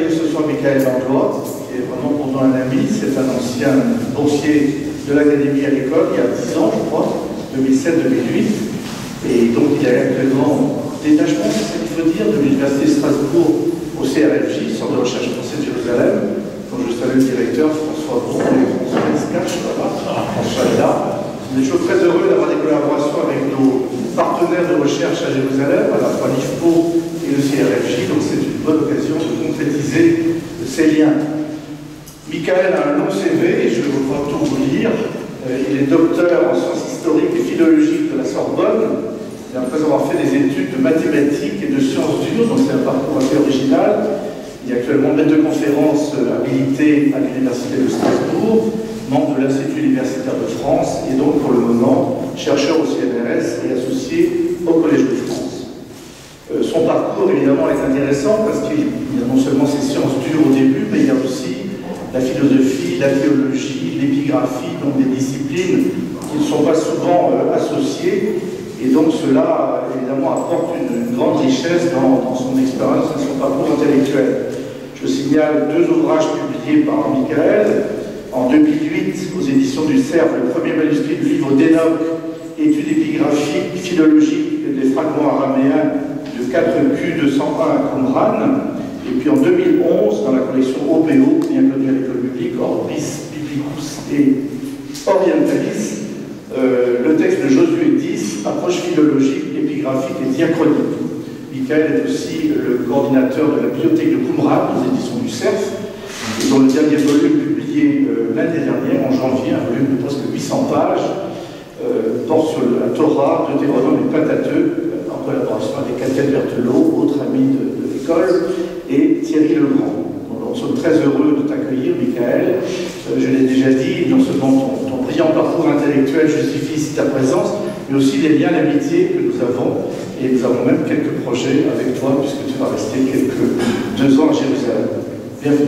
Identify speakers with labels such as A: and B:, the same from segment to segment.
A: accueillir ce soir Michael Langlois, qui est vraiment pour nous un ami. C'est un ancien boursier de l'Académie agricole, il y a 10 ans, je crois, 2007-2008. Et donc, il a actuellement détachement, c'est ce qu'il faut dire, de l'Université de Strasbourg au CRFJ, Centre de recherche français de Jérusalem, dont je salue le directeur François Bron et François Escache, François est là. On est toujours très heureux d'avoir des collaborations avec nos partenaires de recherche à Jérusalem, à la fois l'IFPO et le CRFJ, donc c'est une bonne occasion de concrétiser ces liens. Michael a un long CV, et je vais pouvoir tout vous lire. Il est docteur en sciences historiques et philologiques de la Sorbonne, et après avoir fait des études de mathématiques et de sciences dures, donc c'est un parcours assez original. Il est actuellement maître de conférence habilité à l'Université de Strasbourg, membre de l'Institut universitaire de France, et donc pour le moment chercheur au CNRS et associé au Collège de France. Son parcours évidemment est intéressant parce qu'il y a non seulement ses sciences dures au début, mais il y a aussi la philosophie, la théologie, l'épigraphie, donc des disciplines qui ne sont pas souvent associées, et donc cela évidemment apporte une grande richesse dans son expérience et son parcours intellectuel. Je signale 2 ouvrages publiés par Michael. En 2008, aux éditions du Cerf, le premier manuscrit du livre d'Enoch, études épigraphiques, philologiques et des fragments araméens de 4Q201 à Qumran. Et puis en 2011, dans la collection OPO, bien connue à l'école publique, Orbis, Biblicus et Orientalis, le texte de Josué 10, approche philologique, épigraphique et diachronique. Michael est aussi le coordinateur de la bibliothèque de Qumran, aux éditions du Cerf, et dont le dernier volume publié l'année dernière, en janvier, un volume de presque 800 pages, porte sur la Torah, Deutéronome et Pentateuque, en collaboration avec Catherine Berthelot, autre ami de l'école, et Thierry Legrand. Nous sommes très heureux de t'accueillir, Michael. Je l'ai déjà dit, non seulement ton brillant parcours intellectuel justifie ici ta présence, mais aussi les liens d'amitié que nous avons. Et nous avons même quelques projets avec toi, puisque tu vas rester 2 ans à Jérusalem. Bienvenue.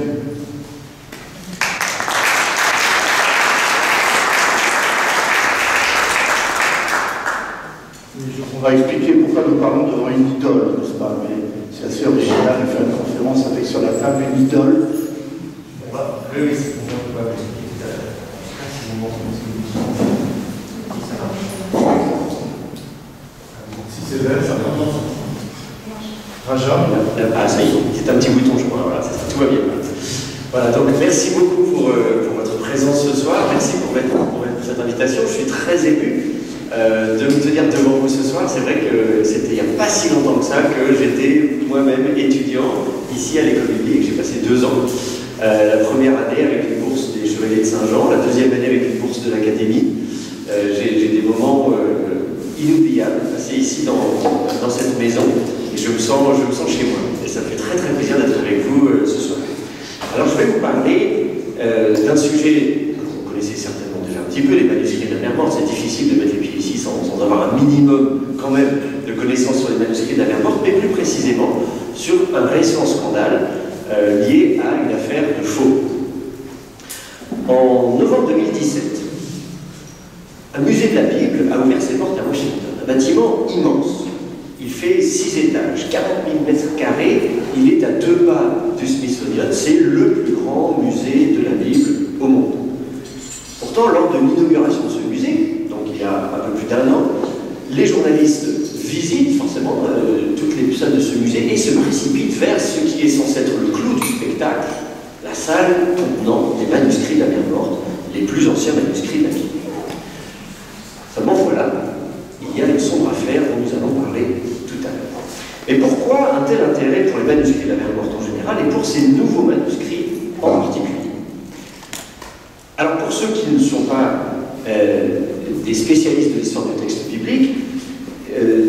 A: On va expliquer pourquoi nous parlons devant une idole, n'est-ce pas? Mais c'est assez original de faire une conférence avec sur la table une idole.
B: Oui, c'est bon, on va expliquer tout à l'heure. C'est le moment si c'est vrai, ça commence. Raja.
C: Ah, ça y est, c'est un petit bouton, je crois. Voilà, tout va bien. Voilà, donc merci beaucoup pour votre présence ce soir. Merci pour cette invitation. Je suis très ému de me tenir devant vous ce soir. C'est vrai que c'était il n'y a pas si longtemps que ça que j'étais moi-même étudiant ici à l'école publique. J'ai passé 2 ans. La première année avec une bourse des Chevaliers de Saint-Jean, la deuxième année avec une bourse de l'Académie. J'ai des moments inoubliables passés ici dans cette maison, et je me sens chez moi. Et ça me fait très très plaisir d'être avec vous ce soir. Alors je vais vous parler d'un sujet que vous connaissez certainement déjà un petit peu, les manuscrits de la mer morte. C'est difficile de mettre les pieds ici sans avoir un minimum quand même de connaissances sur les manuscrits de la mer morte, mais plus précisément sur un récent scandale lié à une affaire de faux. En novembre 2017, un musée de la Bible a ouvert ses portes à Washington, un bâtiment immense. Il fait 6 étages, 40 000 mètres carrés, il est à 2 pas du Smithsonian, c'est le plus grand musée de la Bible au monde. Pourtant, lors de l'inauguration de ce musée, donc il y a un peu plus d'1 an, les journalistes visitent forcément toutes les salles de ce musée et se précipitent vers ce qui est censé être le clou du spectacle, la salle contenant les manuscrits de la mer morte, les plus anciens manuscrits de la Bible. Seulement voilà, il y a une sombre affaire dont nous allons parler tout à l'heure. Et pourquoi un tel intérêt pour les manuscrits de la mer morte en général et pour ces nouveaux manuscrits en particulier? Alors pour ceux qui ne sont pas des spécialistes de l'histoire du texte biblique,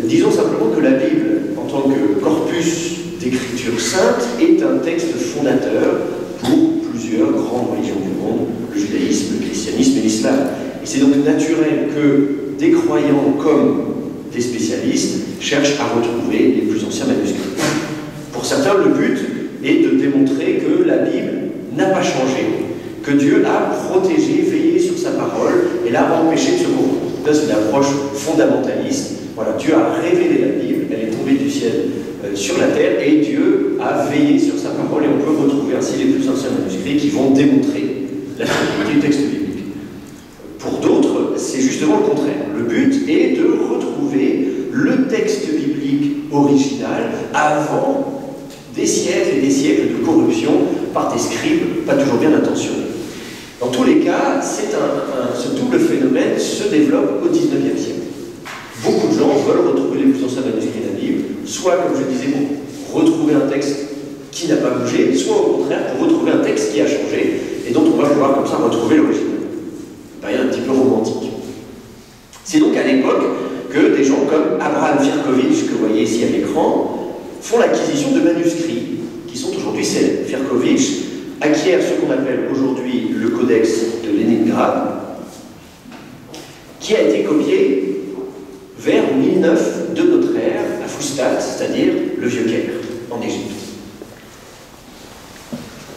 C: disons simplement que la Bible, en tant que corpus d'écriture sainte, est un texte fondateur pour plusieurs grandes religions du monde, le judaïsme, le christianisme et l'islam. Et c'est donc naturel que des croyants comme des spécialistes cherchent à retrouver les plus anciens manuscrits. Pour certains, le but est de démontrer que la Bible n'a pas changé, que Dieu a protégé, veillé sur sa parole et l'a empêché de se corrompre. C'est une approche fondamentaliste. Voilà, Dieu a révélé la Bible, elle est tombée du ciel sur la terre, et Dieu a veillé sur sa parole et on peut retrouver ainsi les plus anciens manuscrits qui vont démontrer la fiabilité du texte biblique. Pour d'autres, c'est justement le contraire. Le but est de retrouver le texte biblique original avant des siècles et des siècles de corruption par des scribes pas toujours bien intentionnés. Dans tous les cas, ce double phénomène se développe au XIXe siècle. Beaucoup de gens veulent retrouver les plus anciens manuscrits de la Bible, soit, comme je disais, pour retrouver un texte qui n'a pas bougé, soit au contraire pour retrouver un texte qui a changé, et dont on va pouvoir comme ça retrouver l'original. Un petit peu romantique. C'est donc à l'époque que des gens comme Abraham Firkovich, que vous voyez ici à l'écran, font l'acquisition de manuscrits qui sont aujourd'hui célèbres. Firkovich acquiert ce qu'on appelle aujourd'hui le codex de Leningrad, qui a été copié vers 1009 de notre ère à Fustat, c'est-à-dire le Vieux-Caire, en Égypte.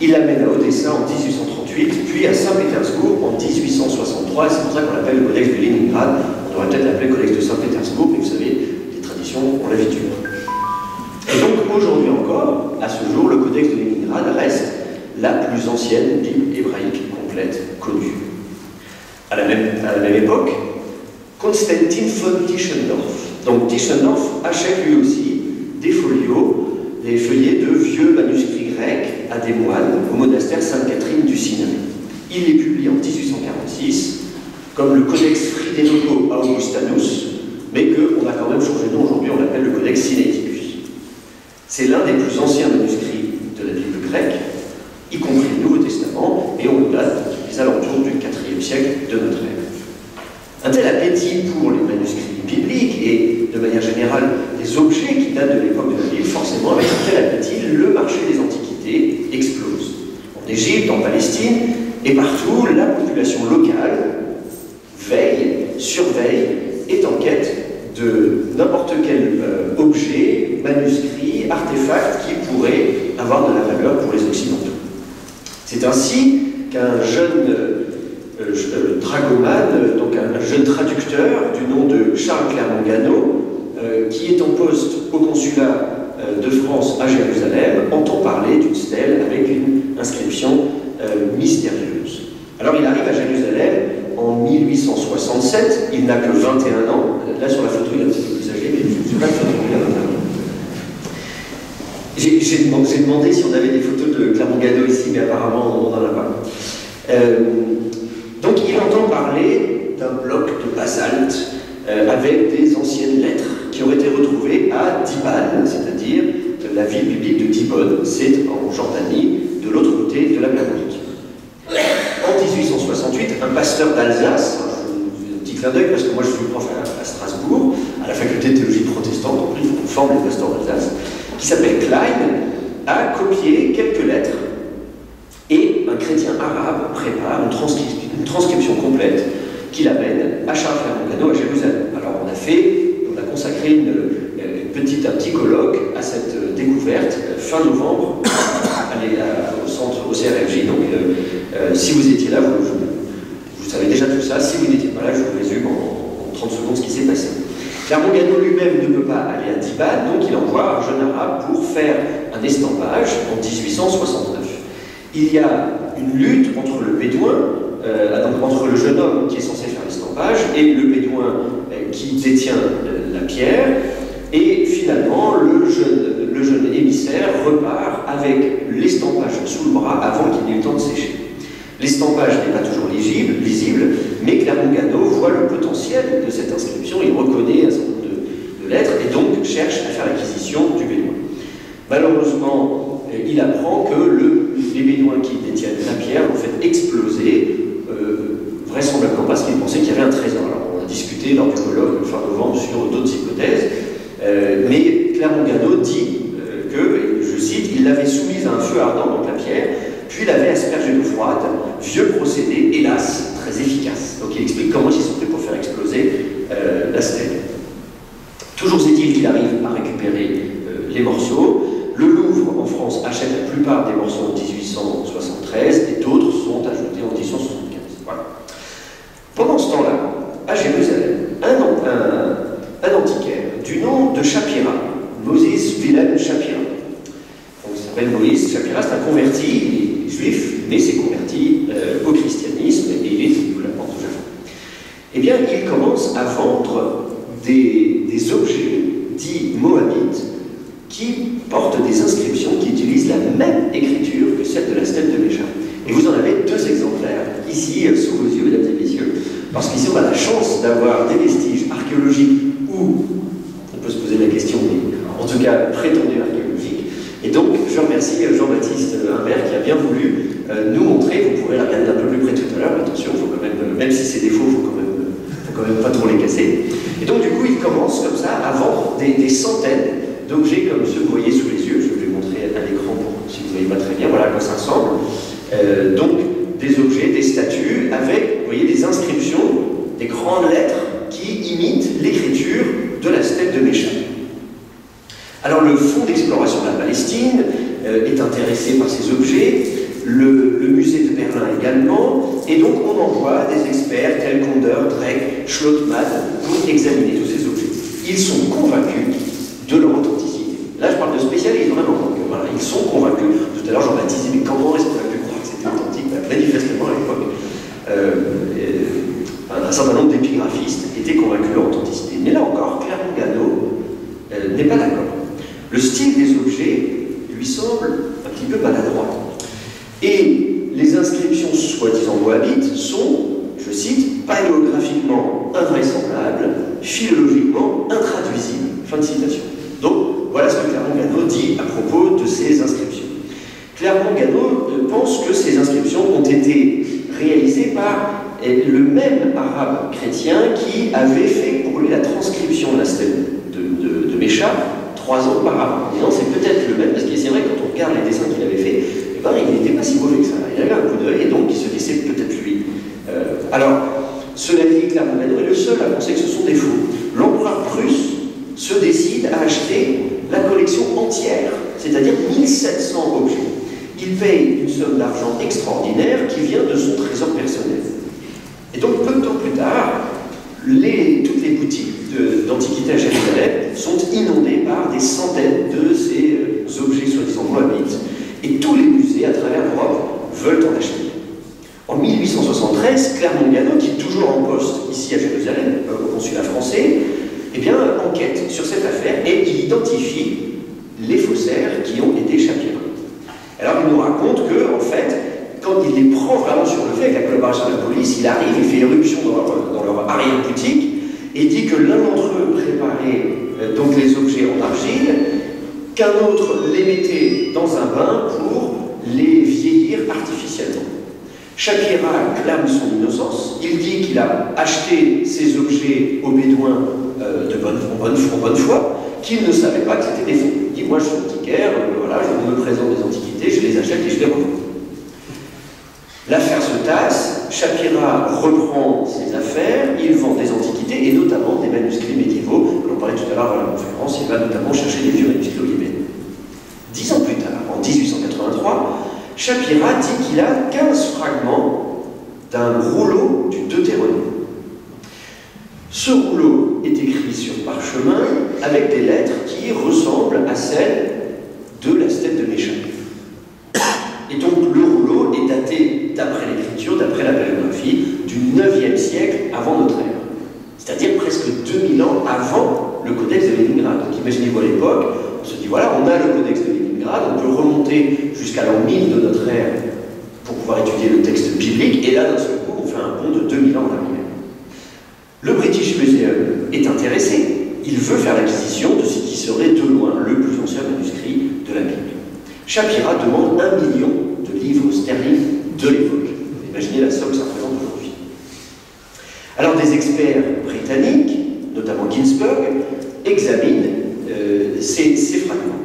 C: Il l'amène à Odessa en 1838, puis à Saint-Pétersbourg en 1863, et c'est pour ça qu'on l'appelle le codex de Leningrad. On aurait peut-être l'appeler le codex de Saint-Pétersbourg, mais vous savez, les traditions ont l'habitude. Et donc aujourd'hui encore, à ce jour, le codex de Leningrad reste la plus ancienne Bible hébraïque complète connue. À la même époque, Konstantin von Tischendorf. Donc Tischendorf achète lui aussi des folios, des feuillets de vieux manuscrits grecs à des moines au monastère Sainte-Catherine du Sinaï. Il les publie en 1846 comme le Codex Friderico Augustanus, mais qu'on a quand même changé de nom aujourd'hui, on l'appelle le Codex Sinaiticus. C'est l'un des plus anciens manuscrits de la Bible grecque, y compris le Nouveau Testament, et on le date des alentours du IVe siècle de notre ère. Un tel appétit pour les manuscrits bibliques et, de manière générale, les objets qui datent de l'époque de la Bible, forcément, avec un tel appétit, le marché des antiquités explose. En Égypte, en Palestine, et partout, la population locale veille, surveille, est en quête de n'importe quel objet, manuscrit, artefact qui pourrait avoir de la valeur pour les Occidentaux. C'est ainsi qu'un jeune dragomane, donc un jeune traducteur du nom de Charles Clermont-Ganneau, qui est en poste au consulat de France à Jérusalem, entend parler d'une stèle avec une inscription mystérieuse. Alors il arrive à Jérusalem en 1867, il n'a que 21 ans, là sur la photo il est un petit peu plus âgé, mais je ne sais pas de photo il a 21 ans. J'ai demandé si on avait des photos de Clermont-Ganneau ici, mais apparemment on n'en a pas. Donc il entend parler d'un bloc de basalte avec des anciennes lettres qui auraient été retrouvées à Diban, c'est-à-dire la ville biblique de Dibon, c'est en Jordanie, de l'autre côté de la mer Morte. En 1868, un pasteur d'Alsace, un petit clin d'œil parce que moi je suis prof à Strasbourg, à la faculté de théologie protestante, donc on forme les pasteurs d'Alsace, qui s'appelle Klein, a copié quelques lettres et un chrétien arabe prépare une transcription complète qu'il amène à Charles Clermont-Ganneau à Jérusalem. Alors on a consacré un petit colloque à cette découverte fin novembre au CRFJ. Donc si vous étiez là, vous savez déjà tout ça. Si vous n'étiez pas là, je vous résume en 30 secondes ce qui s'est passé. Clermont-Ganneau lui-même ne peut pas aller à Diban, donc il envoie un jeune arabe pour faire un estampage en 1869. Il y a une lutte entre le bédouin, entre le jeune homme qui est censé faire l'estampage et le bédouin qui détient la pierre, et finalement le jeune émissaire repart avec l'estampage sous le bras avant qu'il n'ait eu le temps de sécher. L'estampage n'est pas toujours lisible, mais Clermont-Ganneau voit le potentiel de cette inscription, il reconnaît un certain nombre de lettres et donc cherche à faire l'acquisition du bédouin. Malheureusement, il apprend que les bédouins qui détiennent la pierre ont fait exploser, vraisemblablement parce qu'ils pensaient qu'il y avait un trésor. Alors on a discuté lors du colloque fin novembre sur d'autres hypothèses, mais Clermont-Ganneau dit que, je cite, il l'avait soumise à un feu ardent, donc la pierre, puis l'avait aspergée d'eau froide, vieux procédé, hélas, très efficace. Donc il explique comment ils sont fait pour faire exploser la stèle. Toujours est-il qu'il arrive à récupérer les morceaux. Le Louvre, en France, achète la plupart des morceaux en 1873 et d'autres sont ajoutés en 1875. Voilà. Pendant ce temps-là, à Jérusalem, un antiquaire du nom de Shapira, Moses Wilhelm Shapira, donc il s'appelle Moïse Shapira, c'est un converti, il est juif, mais s'est converti au christianisme et il est sous la porte au Japon. Eh bien, il commence à vendre des objets dits moabites qui portent des inscriptions qui utilisent la même écriture que celle de la stèle de Mécha. Et vous en avez deux exemplaires ici sous vos yeux, mesdames et messieurs, parce qu'ici on a la chance d'avoir des vestiges archéologiques ou, on peut se poser la question, mais en tout cas prétendus archéologiques. Et donc je remercie Jean-Baptiste Humbert qui a bien voulu nous montrer, vous pourrez la regarder un peu plus près tout à l'heure, mais attention, faut quand même si c'est défaut, faut quand même pas trop les casser. Et donc du coup il commence comme ça à vendre des centaines d'objets comme ceux que vous voyez sous les yeux. Je vais vous montrer à l'écran si vous ne voyez pas très bien, voilà à quoi ça ressemble. Donc des objets, des statues avec, vous voyez, des inscriptions, des grandes lettres qui imitent l'écriture de la stèle de Mécha. Alors le Fonds d'exploration de la Palestine est intéressé par ces objets, le musée de Berlin également, et donc on envoie des experts tels qu'Onder, Drake, Schlottmann pour examiner tous ces objets. Ils sont convaincus de leur authenticité. Là je parle de spécialistes vraiment, donc voilà, ils sont convaincus. Tout à l'heure Jean-Baptiste dit mais comment est-ce qu'on a pu croire que c'était authentique? Manifestement à l'époque, un certain nombre d'épigraphistes étaient convaincus de leur authenticité. Mais là encore, Clermont Ganneau n'est pas d'accord. Le style des objets lui semble un petit peu maladroit. Et les inscriptions soi-disant moabites sont, je cite, paléographiquement invraisemblables, philologiquement intraduisibles. Fin de citation. Donc, voilà ce que Clermont Ganneau dit à propos de ces inscriptions. Clermont Ganneau pense que ces inscriptions ont été réalisées par le même arabe chrétien qui avait fait pour lui la transcription de la stèle de Mécha 3 ans auparavant. En disant c'est peut-être le même, parce que c'est vrai quand on regarde les dessins qu'il avait fait, eh ben, il n'était pas si mauvais que ça. Il avait un coup d'œil et donc il se dit c'est peut-être lui. Alors, cela dit, Clermont Ganneau est le seul à penser que ce sont des faux. L'empereur prusse se décide à acheter la collection entière, c'est-à-dire 1700 objets. Il paye une somme d'argent extraordinaire qui vient de son trésor personnel. Et donc, peu de temps plus tard, toutes les boutiques d'antiquités à Jérusalem sont inondées par des centaines de ces objets soi-disant moabites, et tous les musées à travers l'Europe veulent en acheter. En 1873, Clermont Ganneau, qui est toujours en poste ici à Jérusalem, au consulat français, eh bien, enquête sur cette affaire et il identifie les faussaires qui ont été Shapira. Alors il nous raconte que, en fait, quand il les prend vraiment sur le fait, avec la collaboration de la police, il arrive, il fait éruption dans leur arrière-boutique et dit que l'un d'entre eux préparait donc les objets en argile, qu'un autre les mettait dans un bain pour les vieillir artificiellement. Shapira clame son innocence, il dit qu'il a acheté ces objets aux Bédouins en bonne foi, qu'il ne savait pas que c'était des faux. Il dit, moi je suis antiquaire, voilà, je me présente des antiquités, je les achète et je les revends. L'affaire se tasse, Shapira reprend ses affaires, il vend des antiquités et notamment des manuscrits médiévaux. On en parlait tout à l'heure à la conférence, il va notamment chercher des vieux manuscrits au Yémen. 10 ans plus tard, en 1883, Shapira dit qu'il a 15 fragments d'un rouleau du Deutéronome. Ce rouleau est écrit sur parchemin avec des lettres qui ressemblent à celles de la stèle de Mécha. Et donc le rouleau est daté, d'après l'écriture, d'après la paléographie, du 9e siècle avant notre ère. C'est-à-dire presque 2000 ans avant le codex de Léningrad. Donc imaginez-vous à l'époque, on se dit voilà, on a le codex de Léningrad, on peut remonter jusqu'à l'an 1000 de notre ère pour pouvoir étudier le texte biblique, et là d'un seul coup on fait un bond de 2000 ans en arrière. Le British Museum est intéressé, il veut faire l'acquisition de ce qui serait de loin le plus ancien manuscrit de la Bible. Shapira demande 1 million de livres sterling de l'époque. Imaginez la somme que ça représente aujourd'hui. Alors des experts britanniques, notamment Ginsberg, examinent ces fragments.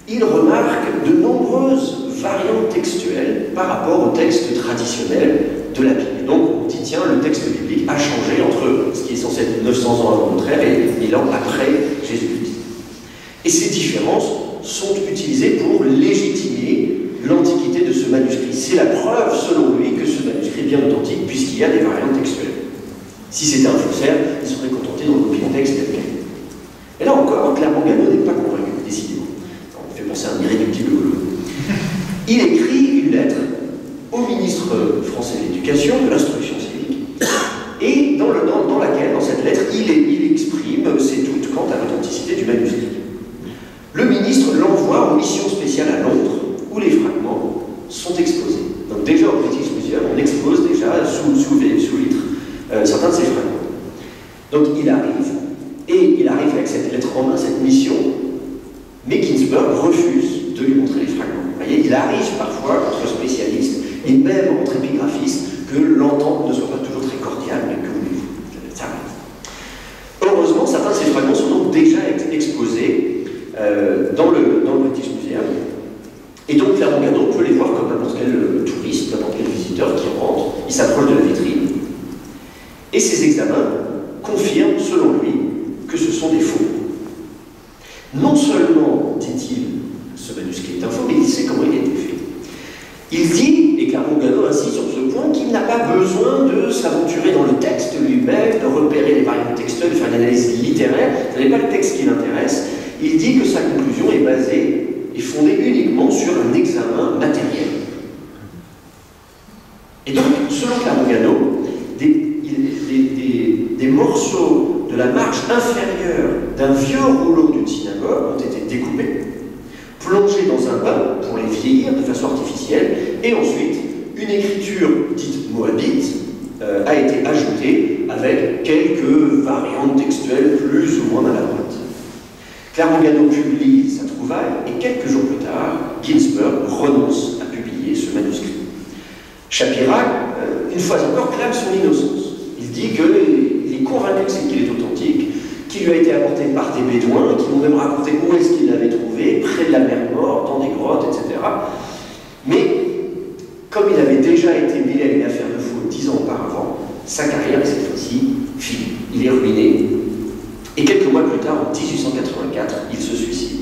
C: Ils remarquent de nombreuses variantes textuelles par rapport au texte traditionnel de la Bible. Donc on dit tiens, le texte biblique a changé entre ce qui est censé être 900 ans avant notre ère et 1000 ans après Jésus-Christ. Et ces différences sont utilisées pour légitimer l'antiquité de ce manuscrit. C'est la preuve, selon lui, que ce manuscrit est bien authentique, puisqu'il y a des variantes textuelles. Si c'était un faussaire, il serait contenté de recopier le texte tel quel. Et là encore, Clermont Ganneau n'est pas convaincu, décidément. On fait penser à un irréductible l'éducation, de l'instruction civique, et dans cette lettre, il exprime ses doutes quant à l'authenticité du manuscrit. Le ministre l'envoie en mission spéciale à Londres, où les fragments sont exposés. Donc déjà au British Museum, on expose déjà sous vitre certains de ces fragments. Donc il arrive avec cette lettre en main, cette mission, mais Ginsberg refuse de lui montrer les fragments. Vous voyez, il arrive parfois, entre spécialistes, et même entre épigraphistes, que l'entente ne soit pas toujours très cordiale, mais que ça arrive. Heureusement, certains de ces fragments sont donc déjà exposés dans le British Museum. Et donc Clermont Ganneau peut les voir comme n'importe quel touriste, n'importe quel visiteur qui rentre, il s'approche de la vitrine. Et ces examens confirment, selon lui, que ce sont des faux. Non seulement, dit-il, ce manuscrit est un faux, mais il sait comment il a été fait. Il dit, et Clermont Ganneau insiste sur ce point, qu'il n'a pas besoin de s'aventurer dans le texte lui-même, de repérer les variantes textuelles, de faire une analyse littéraire, ce n'est pas le texte qui l'intéresse. Il dit que sa conclusion est basée et fondée uniquement sur un examen matériel. Et donc, selon Clermont Ganneau, des morceaux de la marge inférieure d'un vieux rouleau d'une synagogue ont été découpés, plongés dans un bain pour les vieillir de façon artificielle, et ensuite, une écriture dite moabite a été ajoutée avec quelques variantes textuelles plus ou moins maladroites. Clermont Ganneau publie sa trouvaille, et quelques jours plus tard, Ginsberg renonce à publier ce manuscrit. Chapirac, une fois encore, clame son innocence. Il dit qu'il est convaincu qu'il est authentique, qu'il lui a été apporté par des bédouins, qui m'ont même raconté où est-ce qu'il l'avait trouvé, près de la mer Morte, dans des grottes, etc. Mais, comme il avait déjà été mêlé à une affaire de faux 10 ans auparavant, sa carrière est cette fois-ci finie. Il est ruiné. Et quelques mois plus tard, en 1884, il se suicide.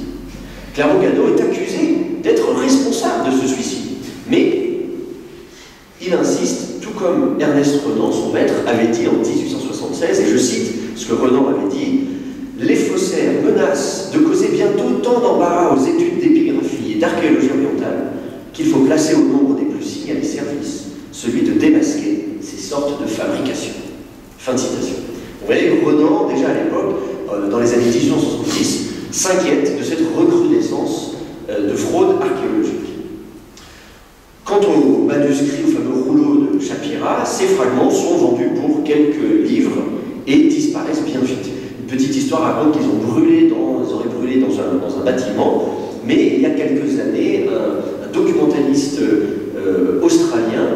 C: Clermont Ganneau est accusé d'être responsable de ce suicide. Mais il insiste, tout comme Ernest Renan, son maître, avait dit en 1876, et je cite ce que Renan avait dit, « Les faussaires menacent de causer bientôt tant d'embarras aux études d'épigraphie et d'archéologie orientale qu'il faut placer au nombre des plus signalés services celui de démasquer ces sortes de fabrications. » Fin de citation. Vous voyez, Renan, déjà à l'époque, dans les années 1870, s'inquiète de cette recrudescence de fraude archéologique. Quant au manuscrit, au fameux rouleau de Chapira, ces fragments sont vendus pour quelques livres et disparaissent bien vite. Une petite histoire raconte qu'ils ont brûlé ils auraient brûlé dans un bâtiment, mais il y a quelques années, un documentaliste australien,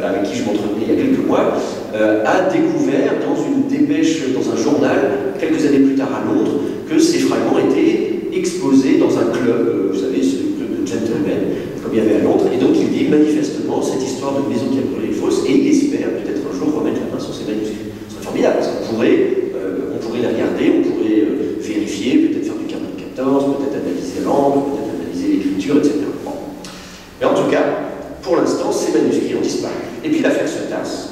C: avec qui je m'entretenais il y a quelques mois, a découvert dans une dépêche, dans un journal, quelques années plus tard à Londres, que ces fragments étaient exposés dans un club, vous savez, ce club de gentlemen, comme il y avait à Londres, et donc il dit manifestement cette histoire de maison qui a brûlé est fausse, et il espère peut-être un jour remettre la main sur ces manuscrits. Ce serait formidable, parce qu'on pourrait la regarder, on pourrait vérifier, peut-être faire du carnet de 14, peut-être analyser l'angle, peut-être analyser l'écriture, etc. Bon. Mais en tout cas, pour l'instant, ces manuscrits ont disparu. Et puis l'affaire se tasse.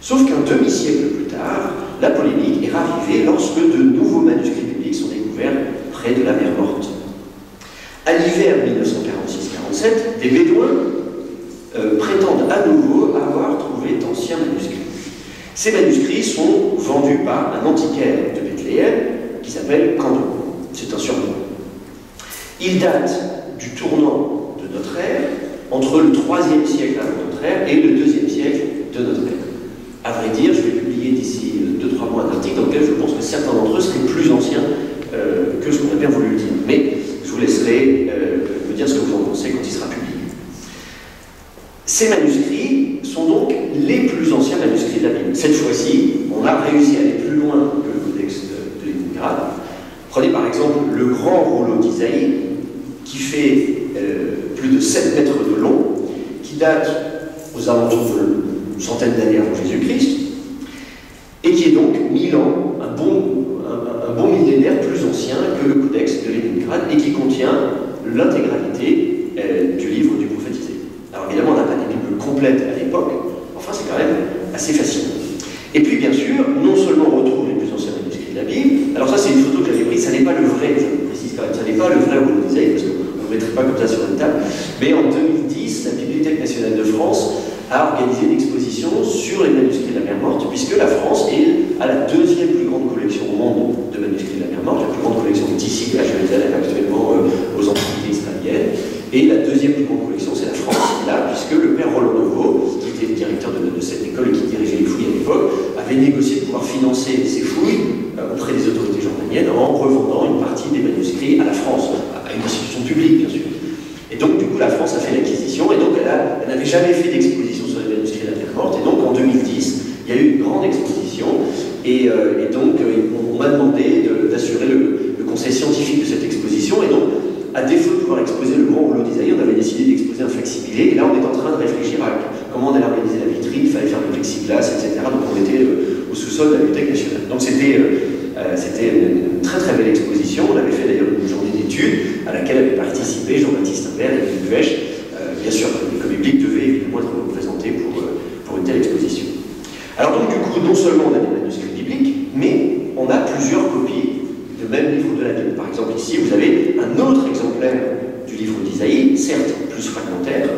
C: Sauf qu'un demi-siècle plus tard, la polémique est ravivée lorsque de nouveaux manuscrits publics sont découverts près de la mer Morte. À l'hiver 1946-47, des Bédouins prétendent à nouveau avoir trouvé d'anciens manuscrits. Ces manuscrits sont vendus par un antiquaire de Bethléem qui s'appelle Candon. C'est un surnom. Ils datent du tournant de notre ère, entre le 3e siècle avant notre ère et le 2e siècle de notre ère. À vrai dire, je vais publier d'ici 2-3 mois un article dans lequel je pense que certains d'entre eux seraient plus anciens que ce qu'on a bien voulu le dire. Mais je vous laisserai me dire ce que vous en pensez quand il sera publié. Ces manuscrits sont donc les plus anciens manuscrits de la Bible. Cette fois-ci, on a réussi à aller plus loin que le codex de Leningrad. Prenez par exemple le grand rouleau d'Isaïe, qui fait plus de 7 mètres de long, qui date aux alentours d'une centaine d'années avant Jésus-Christ, et qui est donc 1000 ans, un bon millénaire plus ancien que le codex de Leningrad, et qui contient l'intégralité du livre du prophétisé. Alors évidemment, on n'a pas des Bibles complètes à l'époque, enfin c'est quand même assez fascinant. Et puis bien sûr, non seulement on retrouve les plus anciens manuscrits de la Bible, alors ça c'est une photo que j'avais prise, ça n'est pas le vrai, je précise quand même, ça n'est pas le vrai rouleau d'Isaïe, parce qu'on ne le mettrait pas comme ça sur une table, mais en 2010, la Bibliothèque nationale de France a organisé une exposition exposition sur les manuscrits de la mer Morte, puisque la France a la deuxième plus grande collection au monde de manuscrits de la mer Morte. La plus grande collection est ici, à Jérusalem, actuellement aux Antiquités israéliennes. Et la deuxième plus grande collection, c'est la France, là, puisque le père Roland Deveau, qui était le directeur de cette école et qui dirigeait les fouilles à l'époque, avait négocié de pouvoir financer ces fouilles auprès des autorités jordaniennes en revendant une partie des manuscrits à la France, à une institution publique, bien sûr. Et donc, du coup, la France a fait l'acquisition, et donc elle n'avait jamais fait d'exposition sur les manuscrits de la mer Morte, et donc en 2010, il y a eu une grande exposition, et donc on m'a demandé d'assurer le conseil scientifique de cette exposition, et donc, à défaut de pouvoir exposer le grand rouleau d'Isaïe, on avait décidé d'exposer un facsimilé, et là on est en train de réfléchir à comment on allait organiser la vitrine, il fallait faire le plexiglas, etc. Donc on était au sous-sol de la Bibliothèque nationale. Donc c'était une très très belle exposition, on avait fait d'ailleurs une journée d'études à laquelle avaient participé Jean-Baptiste Imbert et Louis Buèche. Bien sûr, l'école biblique devait évidemment être représentée pour une telle exposition. Alors donc du coup, non seulement on a des manuscrits bibliques, mais on a plusieurs copies de même livre de la Bible. Par exemple, ici, vous avez un autre exemplaire du livre d'Isaïe, certes plus fragmentaire,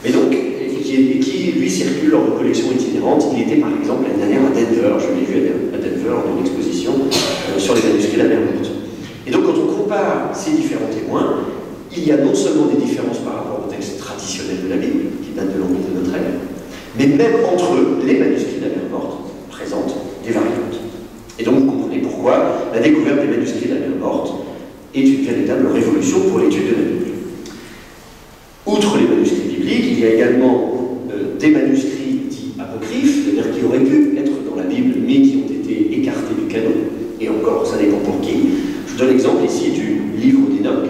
C: mais donc, qui lui circule en collection itinérante. Il était par exemple l'année dernière à Denver, je l'ai vu à Denver dans une exposition sur les manuscrits de la mer Morte. Et donc, quand on compare ces différents témoins, il y a non seulement des différences par rapport au texte traditionnel de la Bible, qui date de l'Empire de notre ère, mais même entre eux, les manuscrits de la mer Morte présentent des variantes. Et donc, vous comprenez pourquoi la découverte des manuscrits de la mer Morte est une véritable révolution pour l'étude de la Bible. Outre les manuscrits bibliques, il y a également des manuscrits dits apocryphes, c'est-à-dire qui auraient pu être dans la Bible, mais qui ont été écartés du canon, et encore, ça dépend pour qui. Je vous donne l'exemple ici du livre d'Enoch,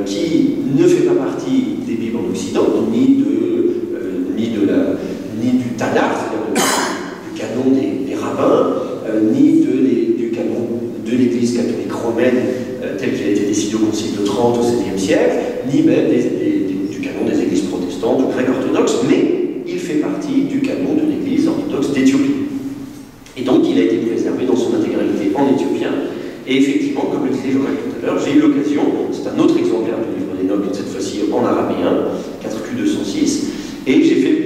C: qui ne fait pas partie des Bibles en Occident, ni du Tanakh, c'est-à-dire du canon des rabbins, ni du canon de l'Église catholique romaine tel qu'il a été décidé au Concile de Trente au XVIe siècle, ni même du canon des églises protestantes ou grecques orthodoxes, mais il fait partie du canon de l'Église orthodoxe d'Éthiopie. Et donc il a été préservé dans son intégralité en éthiopien. Et effectivement, comme le disait Joël tout à l'heure, j'ai eu l'occasion, c'est un autre exemplaire du livre d'Enoch, cette fois-ci en araméen, 4Q206, et j'ai fait...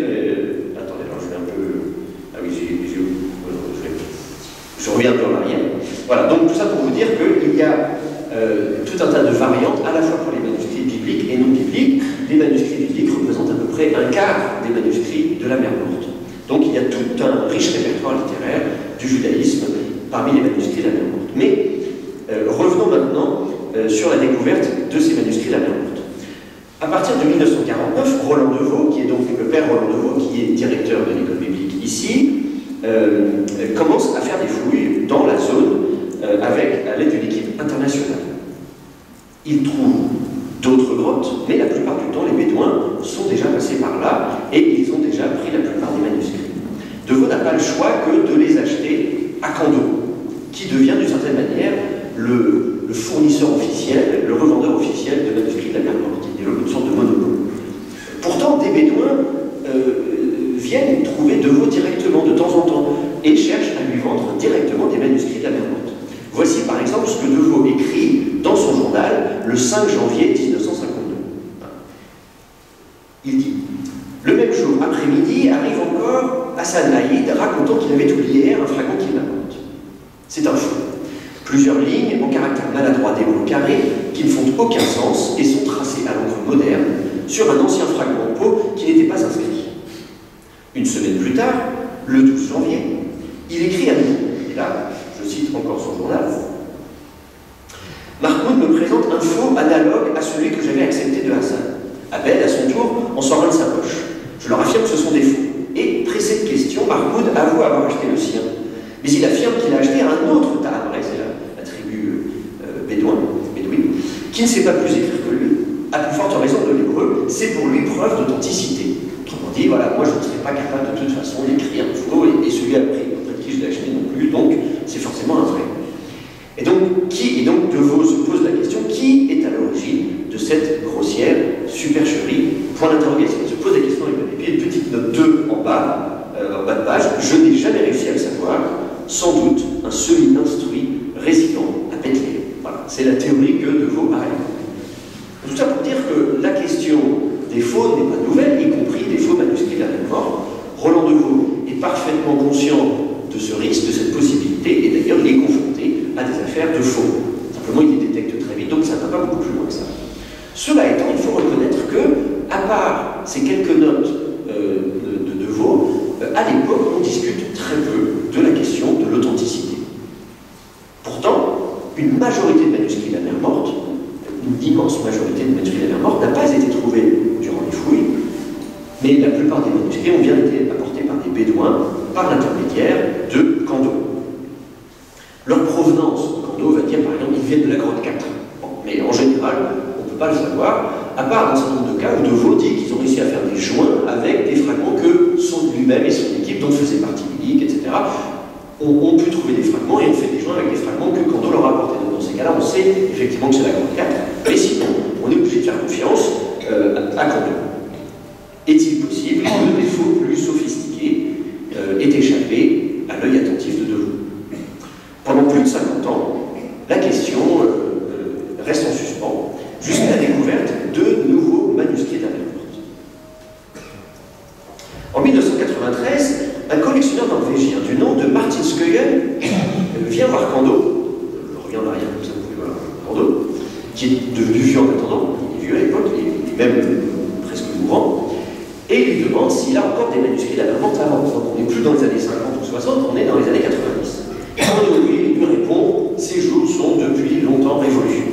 C: attendez, alors je vais un peu... Ah oui, je reviens un peu en arrière. Voilà, donc tout ça pour vous dire qu'il y a tout un tas de variantes, à la fois pour les manuscrits bibliques et non bibliques. Les manuscrits bibliques représentent à peu près un quart des manuscrits de la mer Morte. Donc il y a tout un riche répertoire littéraire du judaïsme parmi les manuscrits de la mer Morte. Mais revenons maintenant sur la découverte de ces manuscrits de la mer Morte. À partir de 1949, Roland Deveau, qui est donc le père Roland Deveau, qui est directeur de l'école biblique ici, commence à faire des fouilles dans la zone avec à l'aide d'une équipe internationale. Il trouve d'autres grottes, mais la plupart du temps, les Bédouins sont déjà passés par là et ils ont déjà pris la plupart des manuscrits. Deveau n'a pas le choix que de les acheter à Kando, qui devient d'une certaine manière le fournisseur officiel, le revendeur officiel de manuscrits de la mer Morte. Il est une sorte de monopole. Pourtant, des Bédouins viennent trouver Deveau directement de temps en temps et cherchent à lui vendre directement des manuscrits de la mer Morte. Voici par exemple ce que Deveau écrit dans son journal le 5 janvier 1952. Il dit « Le même jour, après-midi, arrive encore Hassan Haïd racontant qu'il avait oublié hier un fragment qu'il m'apporte. C'est un faux. Plusieurs lignes en caractère maladroit d'hébreu carré qui ne font aucun sens et sont tracées à l'encre moderne sur un ancien fragment de peau qui n'était pas inscrit. Une semaine plus tard, le 12 janvier, il écrit à nous, et là, je cite encore son journal, « Mahmoud me présente un faux analogue à celui que j'avais accepté de Hassan. Abed, à son tour, en sort un de sa poche. Je leur affirme que ce sont des faux. Et, pressé de questions, Mahmoud avoue avoir acheté le sien. Mais il affirme qu'il a acheté un autre Tahamré, c'est la tribu bédouine, qui ne sait pas plus écrire que lui, à plus forte raison de l'hébreu, c'est pour lui preuve d'authenticité. Autrement dit, voilà, moi je ne serais pas capable de toute façon d'écrire un faux, et celui après qui je l'ai acheté non plus, donc c'est forcément un vrai. Et donc, Deveau se pose la question, qui est à l'origine de cette grossière supercherie? Point d'interrogation. Il se pose la question, et puis une petite note 2 en bas de page, je n'ai jamais réussi à le savoir, sans doute un semi-instruit résident à Bethléem. Voilà, c'est la théorie que Deveau a évoquée. Tout ça pour dire que la question des faux n'est pas nouvelle, y compris des faux manuscrits de la mer Morte, Roland de Vaux est parfaitement conscient de ce risque, de cette possibilité, et d'ailleurs il est confronté à des affaires de faux. Simplement, il les détecte très vite, donc ça ne va pas beaucoup plus loin que ça. Cela étant, il faut reconnaître que, à part ces quelques notes de Vaux, à l'époque, on discute très peu de la question de l'authenticité. Pourtant, une majorité de manuscrits de la mer Morte, une immense majorité de manuscrits de la mer Morte, n'a pas été trouvée durant les fouilles, mais la plupart des manuscrits ont bien été apportés par des Bédouins, par l'intermédiaire de Cando. Leur provenance, Cando va dire par exemple, ils viennent de la Grotte 4. Bon, mais en général, on ne peut pas le savoir, à part dans un certain nombre de cas où De Vaux dit qu'ils ont réussi à faire des joints avec des fragments que lui-même et son équipe, dont faisait partie Ligue, etc., ont pu trouver des fragments et ont fait des joints avec des fragments que Cando leur a apportés. Donc dans ces cas-là, on sait effectivement que c'est la Grotte 4, mais sinon, on est obligé de faire confiance à Cando. Est-il possible que des faux plus sophistiqués aient échappé à l'œil attentif de Vaux? Pendant plus de 50 ans, la question reste en suspens jusqu'à la découverte de nouveaux manuscrits de la mer Morte. En 1993, un collectionneur norvégien du nom de Martin Skøyen vient voir Cando, je reviens en arrière comme ça vous pouvez voir Cando, qui est devenu vieux en attendant, il est vieux à l'époque, il est même presque mourant, et il lui demande s'il a encore des manuscrits de la mer Morte avant. Donc on n'est plus dans les années 50 ou 60, on est dans les années 90. Et Cando lui répond, ces jours sont depuis longtemps révolus.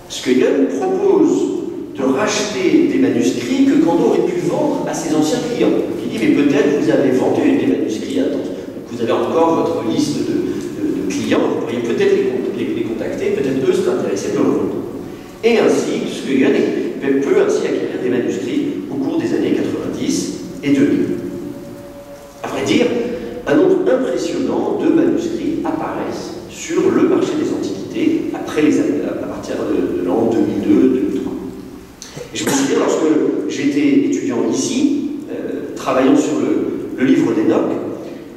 C: Skøyen propose de racheter des manuscrits que Cando aurait pu vendre à ses anciens clients. Il dit, mais peut-être vous avez vendu des manuscrits, vous avez encore votre liste de clients, vous pourriez peut-être les contacter, peut-être eux seraient intéressés de le revendre. Et ainsi, Skøyen peut ainsi acquérir des manuscrits au cours des années 90 et 2000. À vrai dire, un nombre impressionnant de manuscrits apparaissent sur le marché des antiquités après à partir de l'an 2002-2003. Et je me souviens, lorsque j'étais étudiant ici, travaillant sur le livre d'Enoch,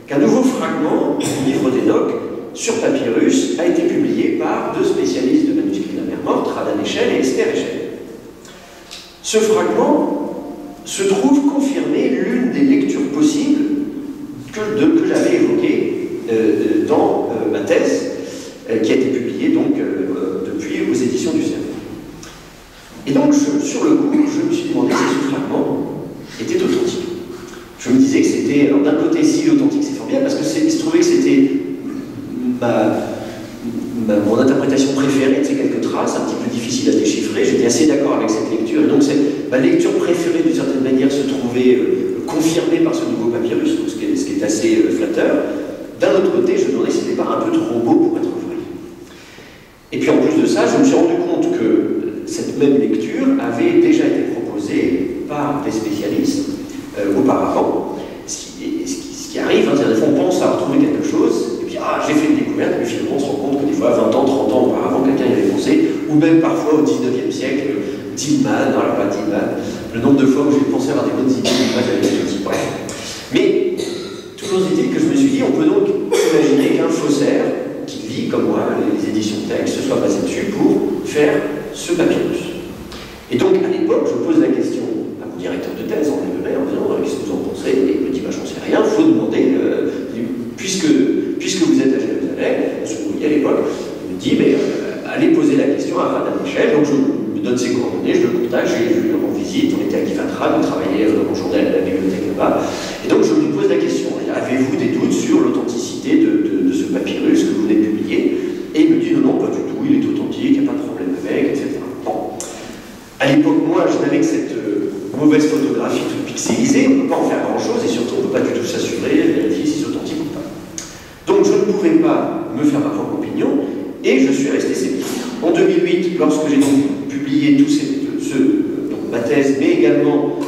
C: qu'un nouveau fragment du livre d'Enoch sur papyrus a été publié par deux spécialistes de manuscrits de la mer Morte, Radan Eshel et Esther Eshel. Ce fragment se trouve confirmer l'une des lectures possibles que j'avais évoquées dans ma thèse, qui a été publiée donc, depuis aux éditions du CERF. Et donc, sur le coup, je me suis demandé si ce fragment était authentique. Je me disais que c'était, alors d'un côté, si authentique, c'est fort bien, parce que il se trouvait que c'était mon interprétation préférée de ces quelques traces, un petit peu difficile à déchiffrer. J'étais assez d'accord avec cette lecture, et donc ma lecture préférée, d'une certaine manière, se trouvait confirmée par ce nouveau papyrus, ce qui est assez flatteur. D'un autre côté, je me demandais si c'était pas un peu trop beau pour être vrai. Et puis en plus de ça, je me suis rendu compte que cette même lecture avait déjà été proposée par des spécialistes auparavant. Ce qui arrive, hein, c'est-à-dire des fois on pense à retrouver quelque chose, et puis j'ai fait une découverte, mais finalement on se rend compte que des fois 20 ans, 30 ans auparavant, quelqu'un y avait pensé, ou même parfois au 19e siècle, Tillman, alors pas Tillman, le nombre de fois où j'ai pensé avoir des bonnes idées, mais toujours est-il que je me suis dit, on peut donc imaginer qu'un faussaire qui lit comme moi les éditions de texte se soit basé dessus pour faire ce papyrus. Et donc à l'époque, je pose la question à mon directeur de thèse en développement en disant qu'est-ce que vous en pensez, et il me dit j'en sais rien, il faut demander, puisque vous êtes à Jérusalem, on se voyait à l'époque, il me dit mais allez poser la question à Radan Eshel, donc je me donne ses coordonnées, je le contacte, je lui rends visite, on était à Givatra, on travaillait dans mon journal à la bibliothèque là-bas, et donc je lui pose la question, avez-vous des doutes sur l'authenticité de ce papyrus que vous venez de publier? Et il me dit non, pas du tout, il est authentique, il n'y a pas de problème avec, etc. Bon. À l'époque, moi, je n'avais que cette mauvaise photographie toute pixelisée, on ne peut pas en faire grand-chose, et surtout, on ne peut pas du tout s'assurer, vérifier si c'est authentique ou pas. Donc, je ne pouvais pas me faire ma propre opinion, et je suis resté sceptique. En 2008, lorsque j'ai donc publié donc ma thèse, mais également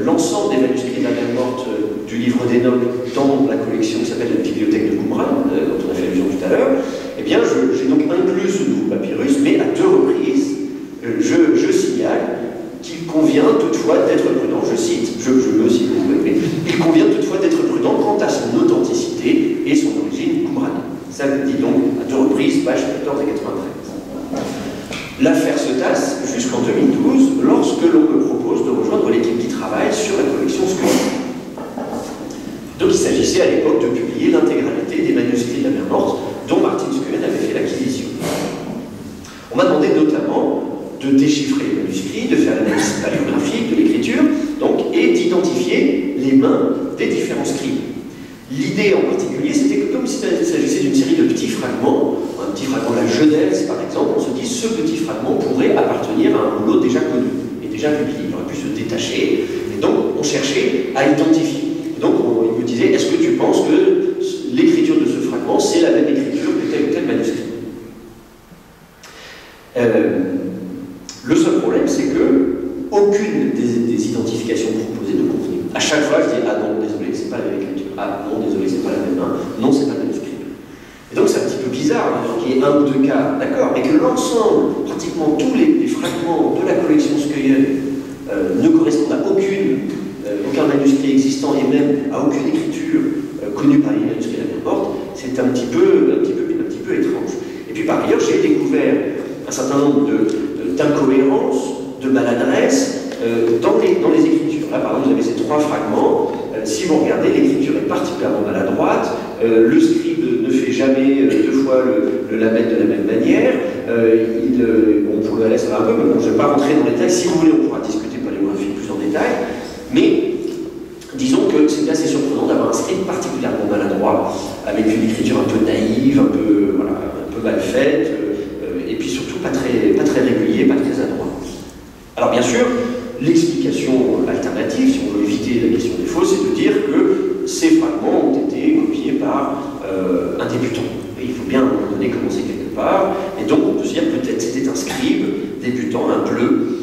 C: l'ensemble des manuscrits de la mer Morte du livre d'Enoch dans la collection qui s'appelle la bibliothèque de Qumran, dont on a fait allusion tout à l'heure, eh bien, j'ai donc inclus ce nouveau papyrus, mais à 2 reprises, je signale qu'il convient toutefois d'être prudent, je cite, je me cite, mais il convient toutefois d'être prudent quant à son authenticité et son origine qumranienne. Ça le dit donc à 2 reprises, pages 14 et 93. L'affaire se tasse jusqu'en 2012, lorsque l'on me propose de rejoindre l'équipe qui travaille sur la collection Skøyen. Donc il s'agissait à l'époque de publier l'intégralité des manuscrits de la mer Morte dont Martin Scoyen avait fait l'acquisition. On m'a demandé notamment de déchiffrer les manuscrits, de faire l'analyse paléographique de l'écriture, et d'identifier les mains des différents scribes. L'idée en particulier, c'était que comme s'il s'agissait d'une série de petits fragments, un petit fragment de la Genèse par exemple, on se dit ce petit fragment pourrait appartenir à un boulot déjà connu et déjà publié, il aurait pu se détacher, et donc on cherchait à identifier. Et donc il me disait, est-ce que tu penses que l'écriture de ce fragment, c'est la même écriture que tel ou tel manuscrit? Le seul problème, c'est que aucune des identifications proposées ne convenait. À chaque fois, je dis, ah non, désolé, c'est pas la même écriture. Ah non, désolé, c'est pas la même main. Non, c'est pas le même manuscrit. Et donc, c'est un petit peu bizarre qu'il y ait un ou deux cas, d'accord, mais que l'ensemble, pratiquement tous les fragments de la collection Scoyen ne correspondent à aucun manuscrit existant et même à aucune écriture connue par les manuscrits de la mer Morte, c'est un petit peu étrange. Et puis, par ailleurs, j'ai découvert un certain nombre d'incohérences, de maladresse dans les écritures. Là, par exemple, vous avez ces trois fragments. Si vous regardez, l'écriture est particulièrement maladroite. Le scribe ne fait jamais deux fois le lamette de la même manière. Bon, pour le LS, ça va un peu, mais bon, je ne vais pas rentrer dans les détails. Si vous voulez, on pourra discuter paléographie plus en détail. Mais disons que c'est assez surprenant d'avoir un scribe particulièrement maladroit, avec une écriture un peu naïve, un peu mal faite, et puis surtout pas très régulier, pas très adroit. Alors bien sûr, l'explication alternative, si on veut éviter la question des faux, c'est de dire que ces fragments ont été copiés par un débutant. Et il faut bien à un moment donné commencer quelque part, et donc on peut se dire peut-être c'était un scribe débutant, un bleu,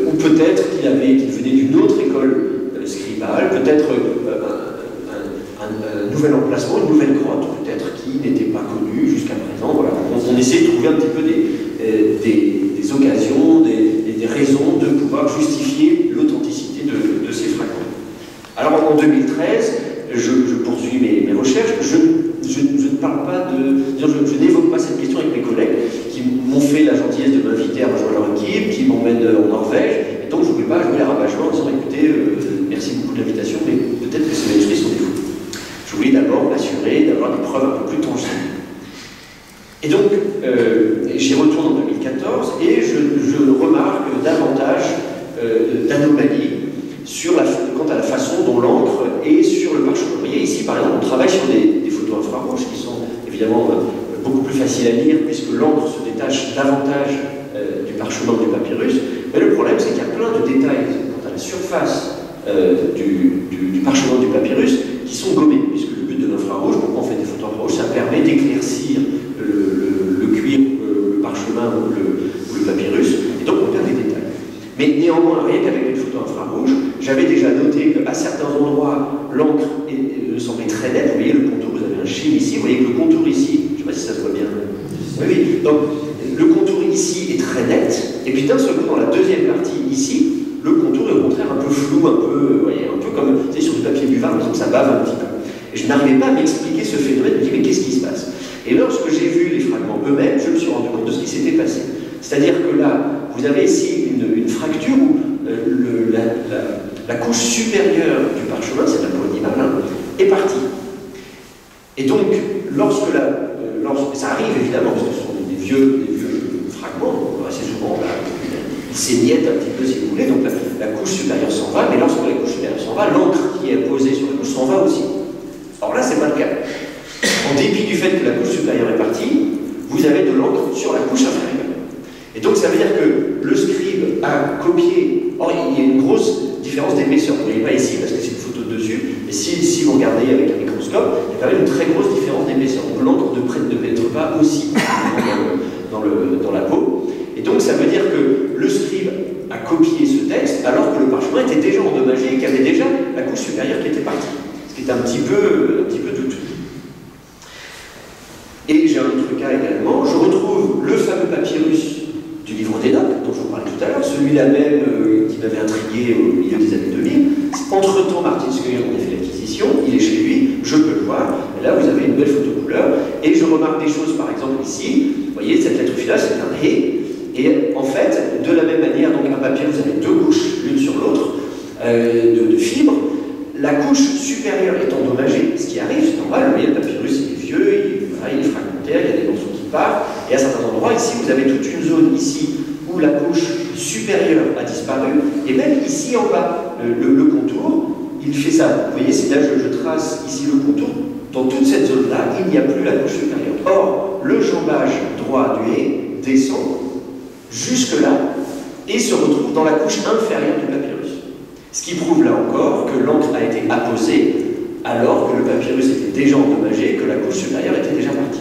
C: ou peut-être qu'il venait d'une autre école scribale, peut-être un nouvel emplacement, une nouvelle grotte, peut-être qui n'était pas connue jusqu'à présent. Voilà. On essaie de trouver un petit peu des occasions, des raisons de pouvoir justifier l'authenticité de ces fragments. Alors en 2013, je poursuis mes recherches, je ne parle pas je n'évoque pas cette question avec mes collègues qui m'ont fait la gentillesse de m'inviter à rejoindre leur équipe, qui m'emmènent en Norvège, et donc je ne voulais pas jouer la rabat-joie en disant écoutez, merci beaucoup de l'invitation, mais peut-être que ces manuscrits sont des faux. Je voulais d'abord m'assurer d'avoir des preuves un peu plus tangibles. Et donc, j'y retourne en 2014 et je remarque davantage d'anomalies quant à la façon dont l'encre est sur le parchemin. Vous voyez, ici, par exemple, on travaille sur des photos infrarouges qui sont évidemment beaucoup plus faciles à lire puisque l'encre se détache davantage du parchemin du papyrus. Mais le problème, c'est qu'il y a plein de détails quant à la surface du parchemin du papyrus qui sont gommés, puisque le but de l'infrarouge, pourquoi on fait des photos infrarouges, ça permet d'éclaircir le cuir, le parchemin ou le papyrus, et donc on perd des détails. Mais néanmoins, rien qu'avec une photo infrarouge, j'avais déjà noté qu'à certains endroits, l'encre semblait très nette. Vous voyez le contour, vous avez un schème ici, vous voyez que le contour ici, je ne sais pas si ça se voit bien. Oui, donc le contour ici est très net, et puis d'un seul coup, dans la deuxième partie ici, le contour est au contraire un peu flou, un peu comme sur du papier buvard, donc ça bave un petit peu. Et je n'arrivais pas à m'expliquer ce phénomène, je me dis mais qu'est-ce qui se passe? Et lorsque j'ai vu les fragments eux-mêmes, je me suis rendu compte de ce qui s'était passé. C'est-à-dire que là, vous avez ici une fracture où la couche supérieure du parchemin, c'est la poignée Merlin, est partie. Et donc, lorsque ça arrive évidemment, parce que ce sont des vieux fragments, assez souvent, ils s'émiettent un petit peu si vous voulez, donc la couche supérieure s'en va, mais lorsque la couche supérieure s'en va, l'encre qui est posée sur la couche s'en va aussi. Or là, c'est pas le cas. En dépit du fait que la couche supérieure est partie, vous avez de l'encre sur la couche inférieure. Et donc ça veut dire que le scribe a copié. Or, il y a une grosse différence d'épaisseur. Vous ne voyez pas ici parce que c'est une photo de dessus, mais si vous regardez avec un microscope, il y a quand même une très grosse différence d'épaisseur. Donc l'encre ne pénètre pas aussi dans la peau. Et donc ça veut dire que le scribe a copié ce texte alors que le parchemin était déjà endommagé et qu'il y avait déjà la couche supérieure qui était partie. Ce qui est un petit peu douteux. Et j'ai un autre cas également, je retrouve le fameux papyrus du livre d'Enoch, dont je vous parlais tout à l'heure, celui-là même qui m'avait intrigué au milieu des années 2000. Entre-temps, Martin Scoyen en a fait l'acquisition, il est chez lui, je peux le voir, et là vous avez une belle photo couleur, et je remarque des choses, par exemple ici, vous voyez, cette lettre finale, c'est un « hé », et en fait, de la même manière, donc un papier, vous avez deux couches, l'une sur l'autre, de fibres, la couche supérieure est endommagée, ce qui arrive, c'est normal, vous voyez, le papyrus il est vieux, il est fragmentaire, il y a des morceaux qui partent, et à certains endroits, ici, vous avez toute une zone ici où la couche supérieure a disparu, et même ici en bas, le contour, il fait ça. Vous voyez, c'est là je trace ici le contour, dans toute cette zone-là, il n'y a plus la couche supérieure. Or, le jambage droit du haie descend jusque-là et se retrouve dans la couche inférieure du papyrus. Ce qui prouve là encore que l'encre a été apposée alors que le papyrus était déjà endommagé, que la couche supérieure était déjà partie.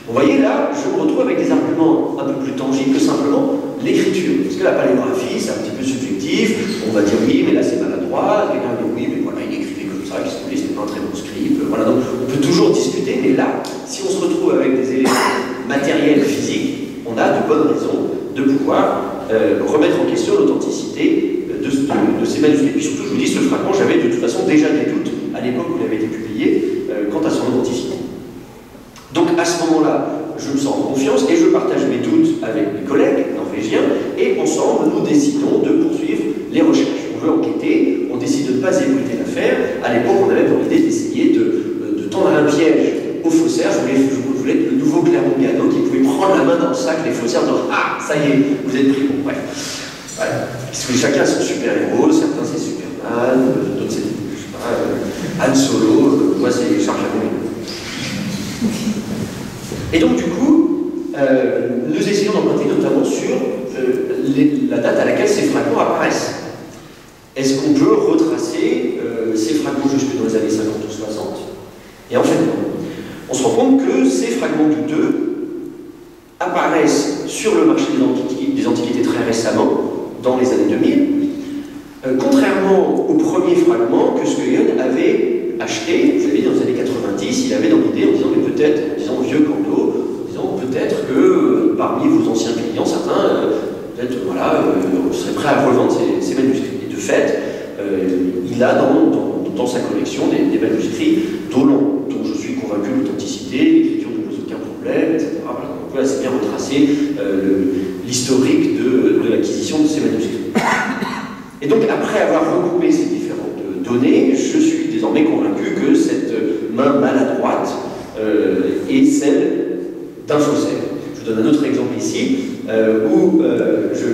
C: Vous voyez là, je me retrouve avec des arguments un peu plus tangibles que simplement l'écriture. Parce que la paléographie, c'est un petit peu subjectif, on va dire oui, mais là c'est maladroit, quelqu'un dit oui, mais voilà, il écrivait comme ça, c'était pas un très bon script, voilà, donc on peut toujours discuter, mais là, si on se retrouve avec des éléments matériels, physiques, on a de bonnes raisons de pouvoir remettre en question l'authenticité de ces manuscrits. Et puis surtout, je vous dis, ce fragment, j'avais de toute façon déjà des doutes à l'époque où il avait été publié quant à son authenticité. Donc à ce moment-là, je me sens en confiance et je partage mes doutes avec mes collègues norvégiens et ensemble, nous décidons de poursuivre les recherches. On veut enquêter, on décide de ne pas ébruiter l'affaire. À l'époque, on avait pour l'idée d'essayer de tendre un piège aux faussaires. Je voulais être le nouveau Clermont-Ganneau qui pouvait prendre la main dans le sac, les faussaires, dire ah, ça y est, vous êtes pris. Bon, bref. Voilà. Parce que chacun a son super-héros, certains c'est Superman, d'autres c'est, je sais pas, Han Solo, moi c'est Charles Chaplin. Et donc du coup, nous essayons d'emprunter notamment sur la date à laquelle ces fragments apparaissent. Est-ce qu'on peut retracer ces fragments jusque dans les années 50 ou 60? Et en fait, non. On se rend compte que ces fragments douteux apparaissent sur le marché des antiquités très récemment, dans les années 2000, contrairement aux premiers fragments que Skøyen avait achetés, vous avez dit dans les années 90, il avait dans l'idée en disant, mais peut-être, en disant vieux Cando, en disant peut-être que parmi vos anciens clients, certains, peut-être, voilà, seraient prêts à revendre ces manuscrits. Et de fait, il a dans sa collection des manuscrits dont je suis convaincu de l'authenticité, l'écriture ne pose aucun problème, etc. Voilà, on peut assez bien retracer l'historique de l'acquisition de ces manuscrits. Et donc, après avoir regroupé ces différentes données, je suis désormais convaincu que cette main maladroite est celle d'un faussaire. Je vous donne un autre exemple ici, où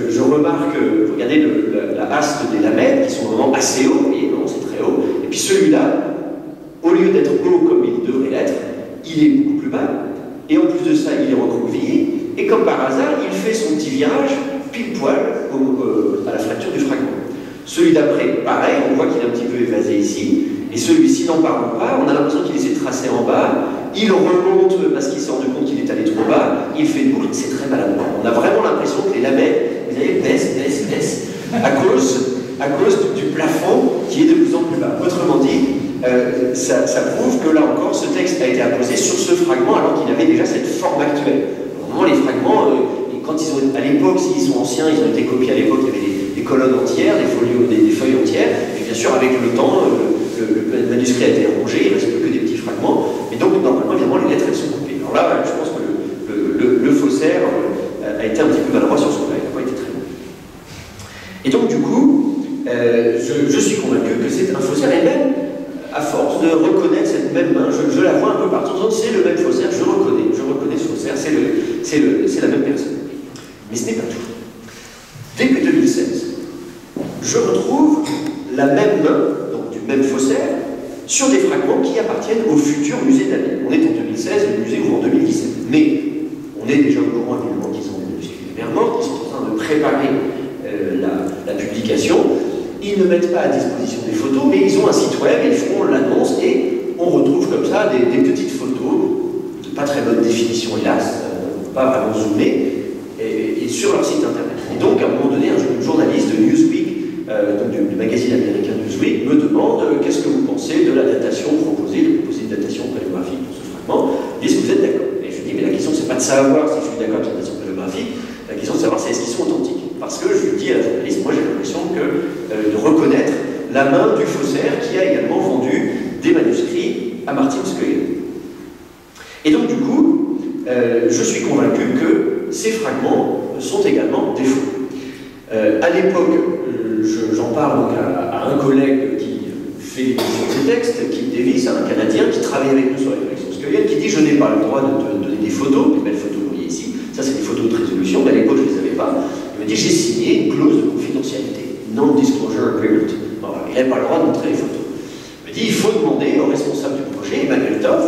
C: je remarque, regardez la haste des lamelles, qui sont vraiment assez hauts, vous voyez, non, c'est très haut, et puis celui-là, au lieu d'être haut comme il devrait l'être, il est beaucoup plus bas, et en plus de ça, il est recroquevillé, et comme par hasard, il fait son petit virage pile poil à la fracture du fragment. Celui d'après, pareil, on voit qu'il est un petit peu évasé ici, et celui-ci n'en parle pas, on a l'impression qu'il essaie de tracer en bas, il remonte parce qu'il s'est rendu compte qu'il est allé trop bas, il fait une boucle, c'est très maladroit. On a vraiment l'impression que les lamelles, vous voyez, baissent à cause du plafond qui est de plus en plus bas. Autrement dit, ça prouve que là encore, ce texte a été apposé sur ce fragment alors qu'il avait déjà cette forme actuelle. Normalement, les fragments, quand ils ont, à l'époque, s'ils sont anciens, ils ont été copiés à l'époque, il y avait des colonnes entières, des feuilles entières, et bien sûr, avec le temps, le manuscrit a été rongé, il ne reste plus que des petits fragments, et donc, normalement, évidemment, les lettres, elles sont coupées. Alors là, je pense que le faussaire a été un petit peu maladroit sur ce point-là, il n'a pas été très bon. Et donc, du coup, je suis convaincu que c'est un faussaire, et même, à force de reconnaître cette même main, je la vois un peu partout, c'est le même faussaire, je reconnais ce faussaire, c'est la même personne. Mais ce n'est pas tout. Début 2016, je retrouve la même main, donc du même faussaire, sur des fragments qui appartiennent au futur musée d'Amiens. On est en 2016, le musée ouvre en 2017. Mais on est déjà au courant évidemment qu'ils ont des manuscrits de mer morte, ils sont en train de préparer la publication. Ils ne mettent pas à disposition des photos, mais ils ont un site web, ils font l'annonce et on retrouve comme ça des petites photos de pas très bonne définition, hélas, pas vraiment zoomées, et sur leur site internet. Et donc, à un moment donné, un journaliste de Newsweek, donc du magazine américain Newsweek, me demande qu'est-ce que vous pensez de la datation proposée, de proposer une datation paléographique pour ce fragment. Est-ce que vous êtes d'accord? Et je dis, mais la question, c'est pas de savoir si je suis d'accord avec la datation paléographique, la question, c'est de savoir si est-ce qu'ils sont authentiques. Parce que je dis à la journaliste, moi j'ai l'impression de reconnaître la main du faussaire qui a également vendu des manuscrits à Martin Skøyen. Et donc, du coup, je suis convaincu que ces fragments sont également des faux. À l'époque, j'en parle donc à un collègue qui fait des Davis, un Canadien qui travaille avec nous sur la collection Scullien, qui dit: je n'ai pas le droit de te donner des photos, des belles photos que vous voyez ici, ça c'est des photos de résolution, mais à l'époque je ne les avais pas. Il me dit: j'ai signé une clause de confidentialité, non-disclosure agreement. Voilà, il n'avait pas le droit de montrer les photos. Il me dit: il faut demander au responsable du projet, Emmanuel Toff,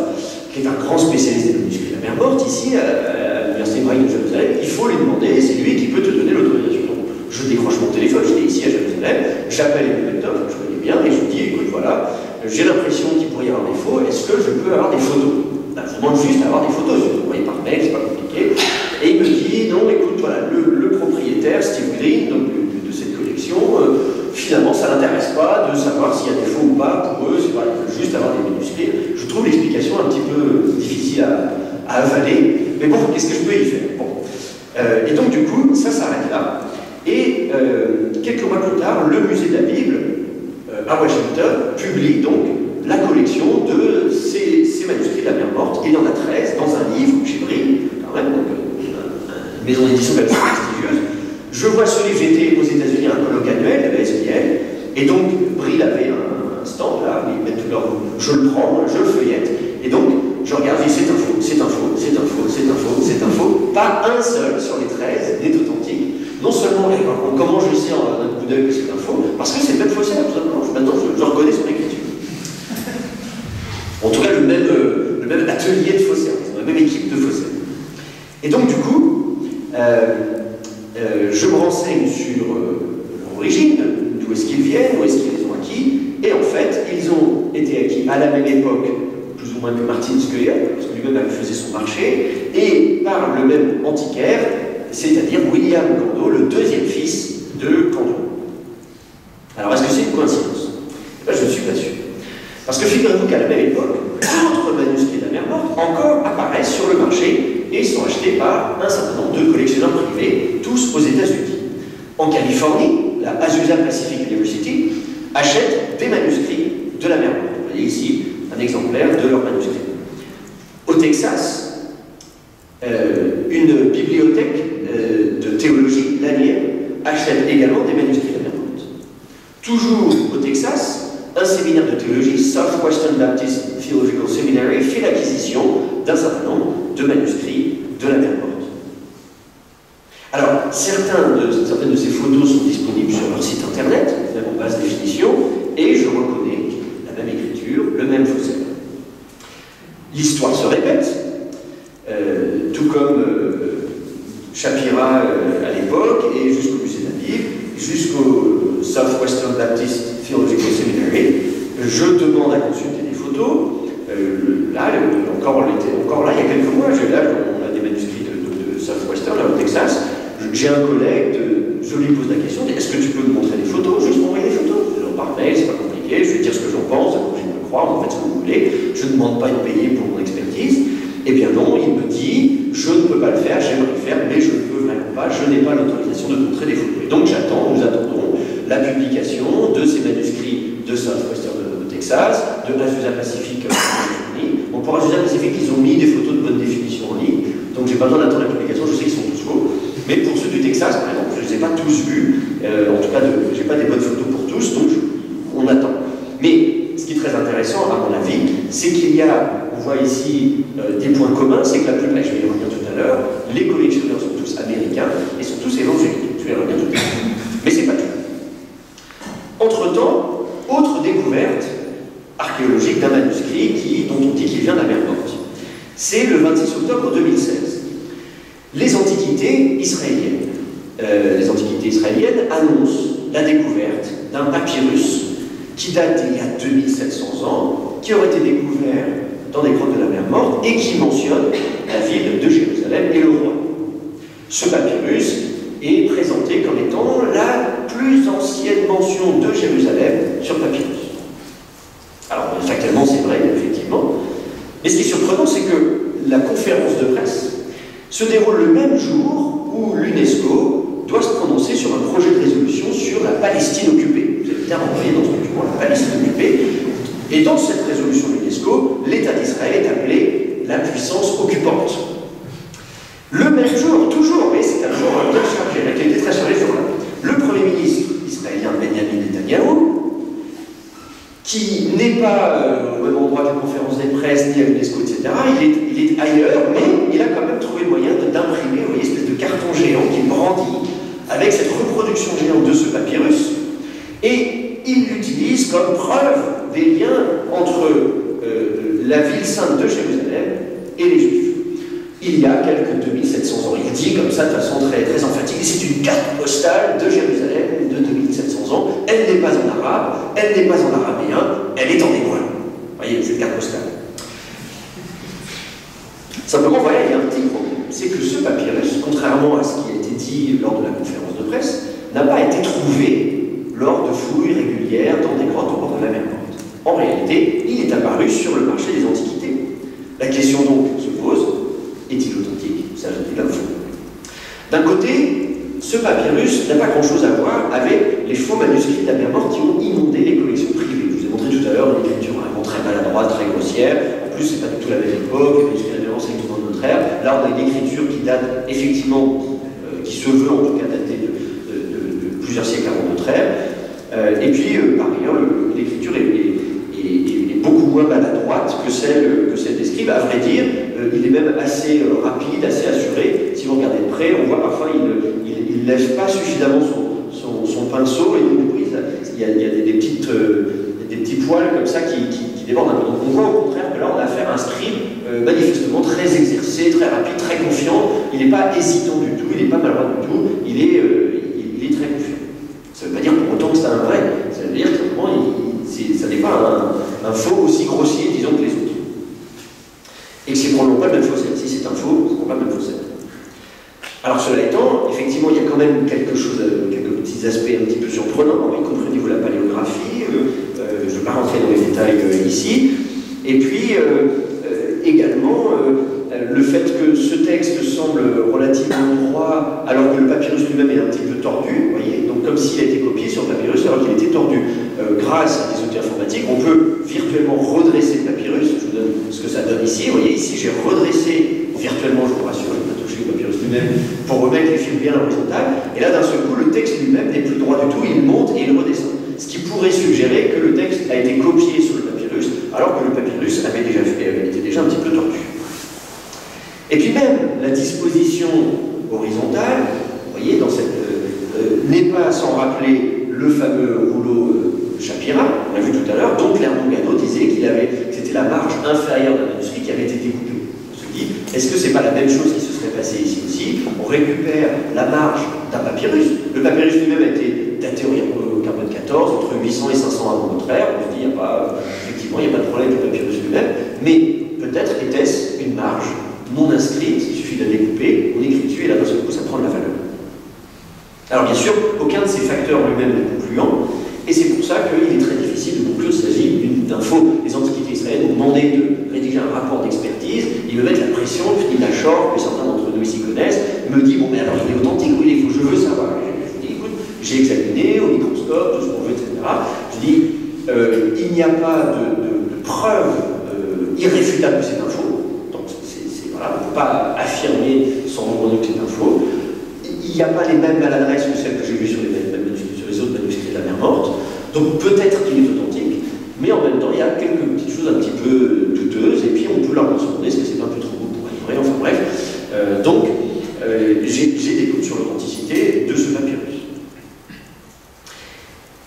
C: qui est un grand spécialiste des manuscrits de la mer morte ici à l'Université hébraïque de Jérusalem, il faut lui demander, c'est lui qui peut te donner l'autorisation. Donc, je décroche mon téléphone, j'étais ici à Jérusalem, j'appelle Emmanuel Toff, je connais bien, et je lui dis: écoute, voilà, j'ai l'impression qu'il pourrait y avoir des faux, est-ce que je peux avoir des photos? Ben, je demande juste à avoir des photos, je vous envoie par mail, c'est pas compliqué. Et il me dit: non, écoute, voilà, le propriétaire, Steve Green, donc, de cette collection, finalement, ça l'intéresse pas de savoir s'il y a des faux ou pas pour eux, c'est voilà, ils veulent juste avoir des manuscrits. Je trouve l'explication un petit peu difficile à avaler, mais bon, qu'est-ce que je peux y faire? Bon. Et donc, du coup, ça s'arrête là. Et quelques mois plus tard, le musée de la Bible à Washington publie donc la collection de ces manuscrits de la mer morte. Il y en a 13 dans un livre chez Brie, quand même, donc, une maison d'édition quand même prestigieuse. Je vois ce livre, j'étais aux États-Unis à un colloque annuel de la SBL, et donc Brie avait un stand là, où ils mettent tout leur. Je le prends, je le feuillette, et donc je regarde, je dis: c'est un faux, c'est un faux, c'est un faux, c'est un faux, c'est un faux. Pas un seul sur les 13 n'est authentique. Non seulement, comment je sais en un coup d'œil que c'est un faux, parce que c'est le même faussaire, tout simplement. Maintenant, je reconnais son écriture. En tout cas, le même atelier de faussaires, la même équipe de faussaires. Et donc, du coup, je me renseigne sur leur origine, d'où est-ce qu'ils viennent, où est-ce qu'ils les ont acquis, et en fait, ils ont été acquis à la même époque, plus ou moins que Martin Scullien, parce que lui-même faisait son marché, et par le même antiquaire, c'est-à-dire William Cando, le deuxième fils de Cando. Alors, est-ce que c'est une coïncidence? Ben, je ne suis pas sûr. Parce que figurez-vous qu'à la même époque, d'autres manuscrits de la mer morte encore apparaissent sur le marché et sont achetés par un certain nombre de collectionneurs privés, tous aux États-Unis. En Californie, la Azusa Pacific University achète des manuscrits de la mer morte. Vous voyez ici un exemplaire de leur manuscrit. Au Texas, une bibliothèque de théologie, l'Anière, achète également des manuscrits de la mer morte. Toujours au Texas, un séminaire de théologie, Southwestern Baptist Theological Seminary, fait l'acquisition d'un certain nombre de manuscrits de la mer morte. Alors, certaines de ces photos sont disponibles sur leur site internet, même en basse définition, et je reconnais la même écriture, le même faussaire. L'histoire se répète, tout comme Shapira à l'époque, et jusqu'au musée de la Bible, jusqu'au Southwestern Baptist Theological Seminary, je demande à consulter des photos. Là, encore là, il y a quelques mois, on a des manuscrits de Southwestern, là au Texas. J'ai un collègue, je lui pose la question, est-ce que tu peux me montrer des photos, juste m'envoyer des photos? Par mail, c'est pas compliqué, je vais dire ce que j'en pense, vous pouvez me croire, vous faites ce que vous voulez, je ne demande pas de payer pour mon expertise. Eh bien non, il me dit, je ne peux pas le faire, j'aimerais le faire, mais je ne peux vraiment pas, je n'ai pas l'autorisation de montrer des photos. Et donc nous attendons la publication de ces manuscrits de Southwestern de Texas, de Azusa Pacific aux États-Unis. Bon, pour Azusa Pacific, ils ont mis des photos de bonne définition en ligne, donc j'ai pas besoin d'attendre la publication, je sais qu'ils sont tous faux. Mais pour ceux du Texas, par exemple, je ne les ai pas tous vus, en tout cas, je n'ai pas des bonnes photos pour tous, donc on attend. Mais ce qui est très intéressant, à mon avis, c'est qu'il y a, on voit ici des points communs, c'est que la plupart, je vais y revenir tout à l'heure, les collectionneurs sont tous américains et sont tous évangéliques. Je vais y revenir tout à l'heure. Mais c'est pas tout. Entre-temps, autre découverte archéologique d'un manuscrit dont on dit qu'il vient de la mer morte. C'est le 26 octobre 2016. Les antiquités israéliennes. Annoncent la découverte d'un papyrus qui date d'il y a 2700 ans, qui aurait été découvert dans des grottes de la mer morte et qui mentionne la ville de Jérusalem et le roi. Ce papyrus est présenté comme étant la plus ancienne mention de Jérusalem sur papyrus. Alors, factuellement, c'est vrai, effectivement. Mais ce qui est surprenant, c'est que la conférence de presse se déroule le même jour où l'UNESCO doit se prononcer sur un projet de résolution sur la Palestine occupée. Vous avez bien envoyé dans ce document la Palestine occupée. Et dans cette résolution de l'UNESCO, l'État d'Israël est appelé la puissance occupante. Le même jour, toujours, mais c'est un jour bien chargé, l'actualité très chargée ce jour-là, le Premier ministre israélien Benjamin Netanyahu, qui n'est pas au même endroit que la conférence des presses, ni à l'UNESCO, etc. Il est ailleurs, mais il a quand même trouvé le moyen d'imprimer, vous voyez, une espèce de carton géant qui brandit avec cette reproduction géante de ce papyrus, et il l'utilise comme preuve des liens entre la ville sainte de Jérusalem et les Juifs. Il y a quelques 2700 ans, il dit comme ça de façon très, très emphatique, c'est une carte postale de Jérusalem de 2700 ans, elle n'est pas en arabe, elle n'est pas en araméen, elle est en hébreu. Vous voyez, cette carte postale. Simplement, voilà, il y a un petit problème, c'est que ce papyrus, contrairement à ce qui a été dit lors de la conférence de presse, n'a pas été trouvé lors de fouilles régulières dans des grottes au bord de la mer Morte. En réalité, il est apparu sur le marché des antiquités. La question donc se pose, est-il authentique? S'agit-il d'un faux? D'un côté, ce papyrus n'a pas grand-chose à voir avec les faux manuscrits de la mer Morte qui ont inondé les collections privées. Je vous ai montré tout à l'heure une écriture vraiment très maladroite, très grossière. En plus, c'est pas du tout la même époque, les manuscrits de la mer Morte, c'est tout dans notre ère. Là, on a une écriture qui date effectivement, qui se veut en tout cas dater de plusieurs siècles avant notre ère. Et puis, par ailleurs, l'écriture est beaucoup moins maladroite que celle des scribes. À vrai dire, il est même assez rapide, assez assuré. Si vous regardez de près, on voit parfois il ne lève pas suffisamment son pinceau et il y a des petits poils comme ça qui débordent un peu. Donc on voit au contraire que là on a affaire à un scribe manifestement très exercé, très rapide, très confiant. Il n'est pas hésitant du tout, il n'est pas maladroit du tout, il est très confiant. Ça ne veut pas dire pour autant que c'est un vrai, ça veut dire que ça n'est pas un faux aussi grossier, disons, que les autres. Et que c'est probablement pas le même fausset. Si c'est un faux, c'est probablement pas le même fausset. Alors cela étant, effectivement, il y a quand même quelque chose, quelques petits aspects un petit peu surprenants, y compris au niveau de la paléographie. Je ne vais pas rentrer dans les détails ici. Et puis, également, le fait que ce texte semble relativement droit, alors que le papyrus lui-même est un petit peu tordu, vous voyez, donc comme s'il a été copié sur le papyrus alors qu'il était tordu. Grâce à des outils informatiques, on peut virtuellement redresser le papyrus. Je vous donne ce que ça donne ici. Vous voyez, ici, j'ai redressé virtuellement, je vous rassure, je vais pas toucher le papyrus lui-même pour remettre les fils bien à l'horizontale. Et là, d'un seul coup, le texte lui-même n'est plus droit du tout, il monte et il redescend. Ce qui pourrait suggérer que le texte a été copié sur le papyrus, alors que le papyrus avait été déjà un petit peu tordu. Et puis même, la disposition horizontale, vous voyez, dans cette n'est pas sans rappeler le fameux rouleau Shapira, on l'a vu tout à l'heure, donc Clermont-Ganneau disait que c'était la marge inférieure d'un manuscrit qui avait été découpée. On se dit, est-ce que c'est pas la même chose qui se serait passée ici aussi? On récupère la marge d'un papyrus. Le papyrus lui-même a été daté au carbone 14, entre 800 et 500 avant notre ère. On se dit, effectivement, il n'y a pas de problème avec le papyrus lui-même, mais peut-être était-ce une marge non inscrite, il suffit de la découper, on écrit dessus et là, d'un seul coup, ça prend de la valeur. Alors bien sûr, aucun de ces facteurs lui-même n'est concluant, et c'est pour ça qu'il est très difficile de conclure qu'il s'agit d'une info. Les antiquités israéliennes ont demandé de rédiger un rapport d'expertise, ils me mettent la pression, Philippe Lachor, que certains d'entre nous ici connaissent, me dit, bon mais alors il est authentique ou il est faux? Je veux savoir. Je dis, écoute, j'ai examiné au microscope, tout ce qu'on veut, etc. Je dis, il n'y a pas de preuve irréfutable que c'est un faux, donc voilà, on ne peut pas affirmer sans nombre que c'est un faux. Il n'y a pas les mêmes maladresses que celles que j'ai vues sur les autres manuscrits de la mer Morte, donc peut-être qu'il est authentique, mais en même temps, il y a quelques petites choses un petit peu douteuses, et puis on peut leur demander est-ce que c'est un peu trop beau pour être vrai, enfin bref. Donc, j'ai des doutes sur l'authenticité de ce papyrus.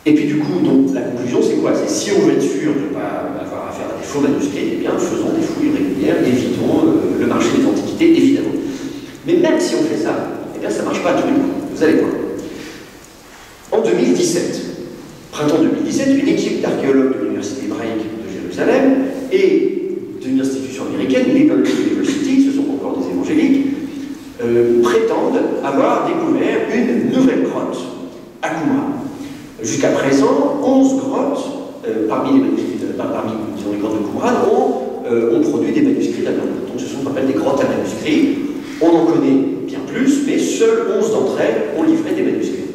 C: Et puis du coup, donc, la conclusion, c'est quoi? C'est si on veut être sûr de ne pas avoir affaire à des faux manuscrits, eh bien, faisons des fouilles régulières, évitons le marché des antiquités, évidemment. Mais même si on fait ça, ça ne marche pas à tous les coups. Vous allez voir. En 2017, printemps 2017, une équipe d'archéologues de l'Université hébraïque de Jérusalem et d'une institution américaine, Liberty University, ce sont encore des évangéliques, prétendent avoir découvert une nouvelle grotte à Qumran. Jusqu'à présent, 11 grottes, parmi les manuscrits, disons, les grottes de Qumran, ont produit des manuscrits de la mer Morte. Donc ce sont ce qu'on appelle des grottes à manuscrits. On en connaît bien plus, mais seules 11 d'entre elles ont livré des manuscrits.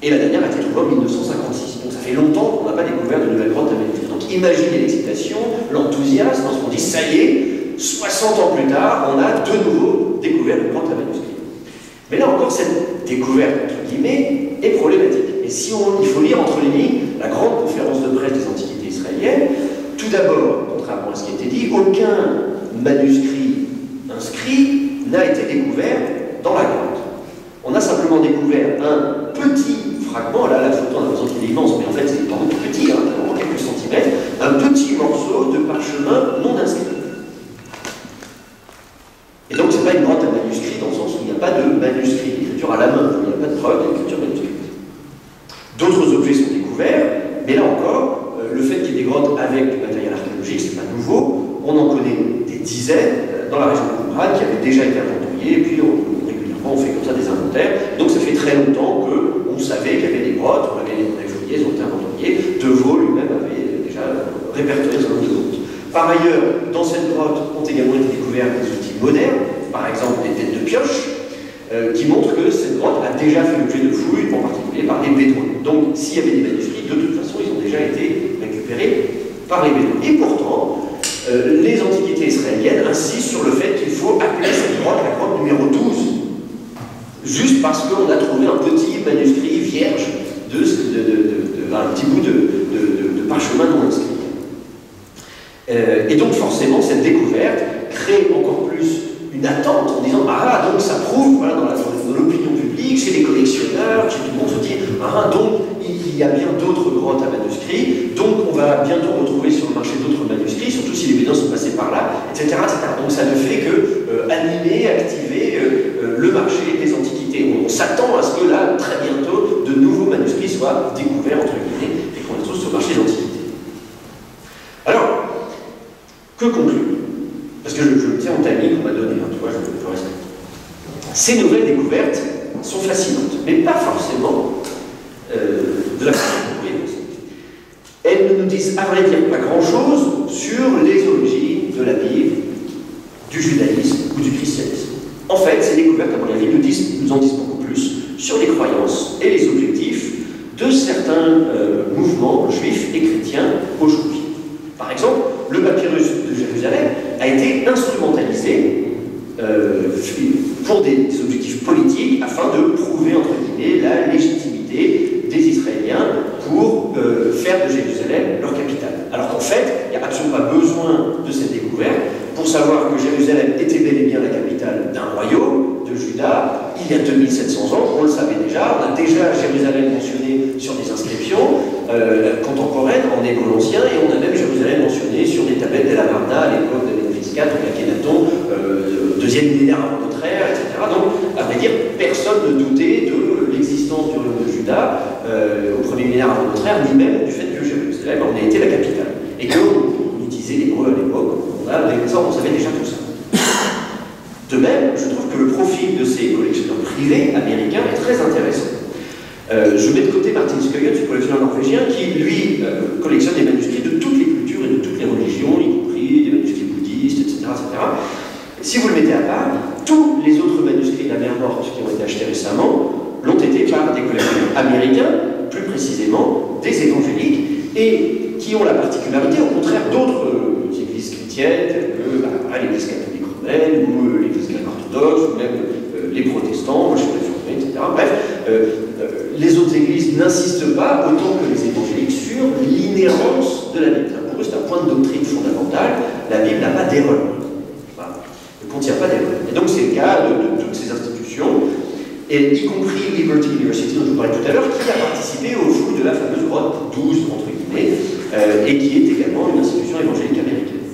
C: Et la dernière a été trouvée en 1956. Donc ça fait longtemps qu'on n'a pas découvert de nouvelles grottes à manuscrits. Donc imaginez l'excitation, l'enthousiasme, lorsqu'on dit ça y est, 60 ans plus tard, on a de nouveau découvert une grotte à manuscrits. Mais là encore, cette découverte, entre guillemets, est problématique. Et si il faut lire entre les lignes, la grande conférence de presse des Antiquités israéliennes manuscrit inscrit n'a été découvert dans la grotte. On a simplement découvert un petit fragment, là la photo on a l'impression qu'il est immense, mais en fait c'est vraiment tout petit, hein, vraiment quelques centimètres, un petit morceau de parchemin non inscrit. Et donc c'est pas une grotte à manuscrit dans le sens où il n'y a pas de manuscrit, d'écriture à la main, il n'y a pas de preuve d'écriture manuscrite. D'autres objets sont découverts, mais là encore, le fait qu'il y ait des grottes avec du matériel archéologique, c'est pas nouveau. On en connaît des dizaines dans la région de Qumran qui avaient déjà été inventoriées, et puis régulièrement on fait comme ça des inventaires. Donc ça fait très longtemps qu'on savait qu'il y avait des grottes, on avait fouillé, elles ont été inventoriées. De Vaux lui-même avait déjà répertorié ce nombre de grottes. Par ailleurs, dans cette grotte ont également été découverts des outils modernes, par exemple des têtes de pioche, qui montrent que cette grotte a déjà fait l'objet de fouilles, en particulier par les Bédouins. Donc s'il y avait des manuscrits, de toute façon, ils ont déjà été récupérés par les Bédouins. Et pourtant, les antiquités israéliennes insistent sur le fait qu'il faut appeler cette grotte la grotte numéro 12, juste parce qu'on a trouvé un petit manuscrit vierge un petit bout de parchemin non inscrit. Et donc forcément, cette découverte crée encore plus une attente en disant « Ah, donc ça prouve, voilà, dans l'opinion publique, chez les collectionneurs, chez tout le monde se dit « Ah, donc il y a bien d'autres grottes à manuscrits, donc on va bientôt retrouver sur le marché d'autres manuscrits, surtout si les Bédouins sont passés par là, etc. etc. » Donc ça ne fait que animer, activer le marché des antiquités. On s'attend à ce que là, très bientôt, de nouveaux manuscrits soient découverts, entre guillemets, et qu'on les trouve sur le marché des antiquités. Alors, que conclure? Parce que je me tiens au timing qu'on m'a donné, hein, tu vois, je respecte. Ces nouvelles découvertes sont fascinantes, mais pas forcément de la façon dont on les pense. Elles ne nous disent, à vrai dire, pas grand-chose sur les origines de la Bible, du judaïsme ou du christianisme. En fait, ces découvertes, à mon avis, nous en disent beaucoup plus sur les croyances et les objectifs de certains mouvements juifs et chrétiens aujourd'hui. Par exemple, le papyrus de Jérusalem a été instrumentalisé pour des objectifs politiques afin de prouver, entre guillemets, la légitimité des Israéliens pour faire de Jérusalem leur capitale. Alors qu'en fait, il n'y a absolument pas besoin de cette découverte pour savoir que Jérusalem était bel et bien la capitale d'un royaume, de Juda, il y a 2700 ans, on le savait déjà, on a déjà Jérusalem mentionné sur des inscriptions contemporaines en hébreu ancien, et on a même Jérusalem mentionné sur des tablettes de la Varna à l'époque de Memphis IV, ou d'Akhenaton, deuxième millénaire avant notre ère, etc. Donc, à vrai dire, personne ne doutait de l'existence du royaume de Juda au premier millénaire avant notre ère, ni même du fait que Jérusalem en ait été la capitale. Et qu'on utilisait l'hébreu à l'époque, on savait déjà tout ça. De même, je trouve que le profil de ces collectionneurs privés américains est très intéressant. Je mets de côté Martin Skøyen, ce collectionneur norvégien, qui, lui, collectionne des manuscrits de toutes les cultures et de toutes les religions, y compris des manuscrits bouddhistes, etc., etc. Si vous le mettez à part, tous les autres manuscrits de la mer Morte qui ont été achetés récemment l'ont été par des collectionneurs américains, plus précisément des évangéliques, et qui ont la particularité, au contraire d'autres églises chrétiennes, telles que l'église catholique romaine, ou l'église grecque-orthodoxe, ou même les protestants, les réformés, etc. Bref, les autres églises n'insistent pas autant que les évangéliques sur l'inhérence de la Bible. Pour eux, c'est un point de doctrine fondamental. La Bible n'a pas d'erreur. Voilà. Elle ne contient pas d'erreur. Et donc, c'est le cas de toutes ces institutions, et y compris Liberty University, dont je vous parlais tout à l'heure, qui a participé au fouilles de la fameuse grotte 12, entre guillemets, et qui est également une institution évangélique américaine.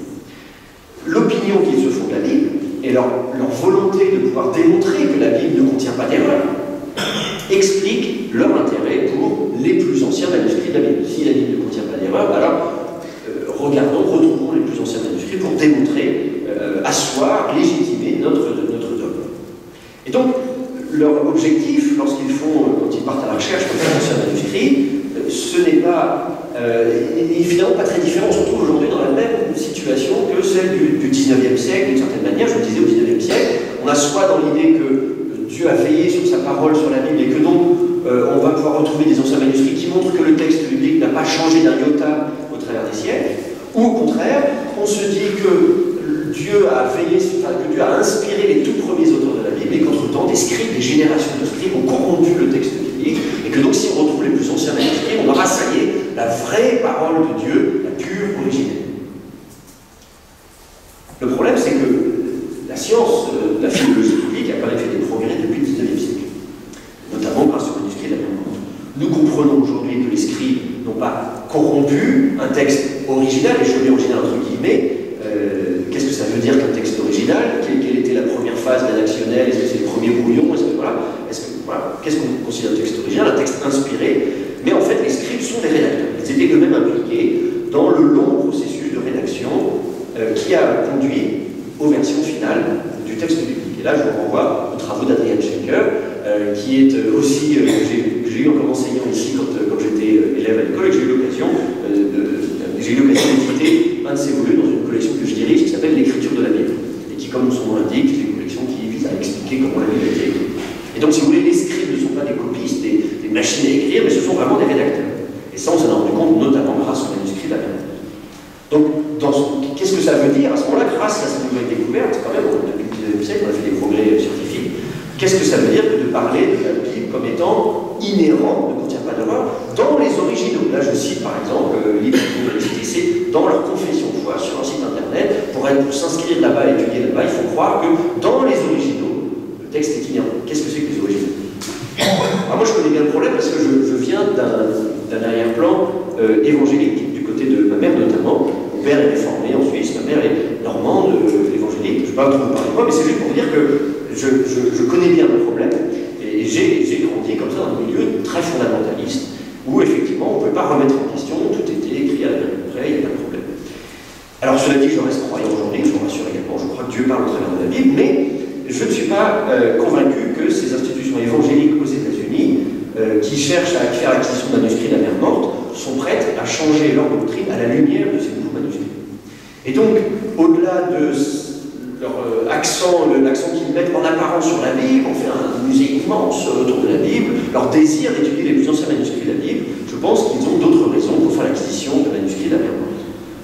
C: L'opinion qu'ils se font de la Bible et leur volonté de pouvoir démontrer que la Bible ne contient pas d'erreur explique leur intérêt pour les plus anciens manuscrits de la Bible. Si la Bible ne contient pas d'erreur, alors retrouvons les plus anciens manuscrits pour démontrer, asseoir, légitimer notre dogme. Et donc, leur objectif, quand ils partent à la recherche de ces anciens manuscrits, ce n'est pas, évidemment pas très différent. On se retrouve aujourd'hui dans la même situation que celle du 19e siècle, d'une certaine manière. Je le disais, au 19e siècle, on a soit dans l'idée que Dieu a veillé sur sa parole, sur la Bible, et que donc on va pouvoir retrouver des anciens manuscrits qui montrent que le texte biblique n'a pas changé d'un iota au travers des siècles, ou au contraire, on se dit que Dieu a veillé, que Dieu a inspiré les tout premiers auteurs de la Bible, et qu'entre-temps, des scribes, des générations de scribes ont corrompu le texte biblique, et que donc si on retrouve les plus anciens manuscrits, on aura, ça y est, la vraie parole de Dieu, la pure, originelle. Le problème, c'est que nous comprenons aujourd'hui que les scribes n'ont pas corrompu un texte original, et je mets original entre guillemets. Qu'est-ce que ça veut dire qu'un texte original? Quelle était la première phase rédactionnelle? Est-ce que c'est le premier brouillon? Voilà, qu'est-ce qu'on considère un texte original? Un texte inspiré. Mais en fait, les scribes sont des rédacteurs. Ils étaient eux-mêmes impliqués dans le long processus de rédaction qui a conduit aux versions finales du texte biblique. Et là, je vous renvoie aux travaux d'Adrian Schenker, qui est aussi, que j'ai eu comme enseignant ici quand j'étais élève à l'école, et que j'ai eu l'occasion d'éditer un de ses volumes dans une collection que je dirige qui s'appelle L'écriture de la Bible, et qui, comme son nom l'indique, c'est une collection qui vise à expliquer comment la Bible a été écrite. Et donc, si vous voulez, les scribes ne sont pas des copistes, des machines à écrire, mais ce sont vraiment des rédacteurs. Et ça, on s'en est rendu compte notamment grâce au manuscrit de la Bible. Donc, qu'est-ce que ça veut dire? À ce moment-là, grâce à cette nouvelle découverte, quand même, depuis le 19e siècle, on a fait des progrès scientifiques. Qu'est-ce que ça veut dire que de parler de la Bible comme étant inhérente, ne contient pas d'erreur, dans les originaux? Là, je cite par exemple le livre que vous avez cité, c'est dans leur confession de foi sur un site internet. Pour s'inscrire là-bas, étudier là-bas, il faut croire que dans les originaux, le texte est inhérent. Qu'est-ce que c'est que les originaux? Alors moi, je connais bien le problème parce que je viens d'un arrière-plan évangélique, du côté de ma mère notamment. Mon père est réformé en Suisse, ma mère est normande, évangélique. Je ne vais pas trop vous parler de moi, mais c'est juste pour vous dire que je connais bien le problème. Et j'ai grandi comme ça dans un milieu très fondamentaliste, où effectivement, on ne peut pas remettre en question, tout était écrit à la même près, il n'y a pas de problème. Alors cela dit, je reste croyant aujourd'hui, je vous rassure également, je crois que Dieu parle au travers de la Bible, mais je ne suis pas convaincu que ces institutions évangéliques aux États-Unis, qui cherchent à faire l'acquisition de manuscrits de la mer morte, sont prêtes à changer leur doctrine à la lumière de ces nouveaux manuscrits. Et donc, au-delà de leur l'accent qu'ils mettent en apparence sur la Bible, on fait un musée immense autour de la Bible, leur désir d'étudier les plus anciens manuscrits de la Bible, je pense qu'ils ont d'autres raisons pour faire l'acquisition de manuscrits de la mer morte.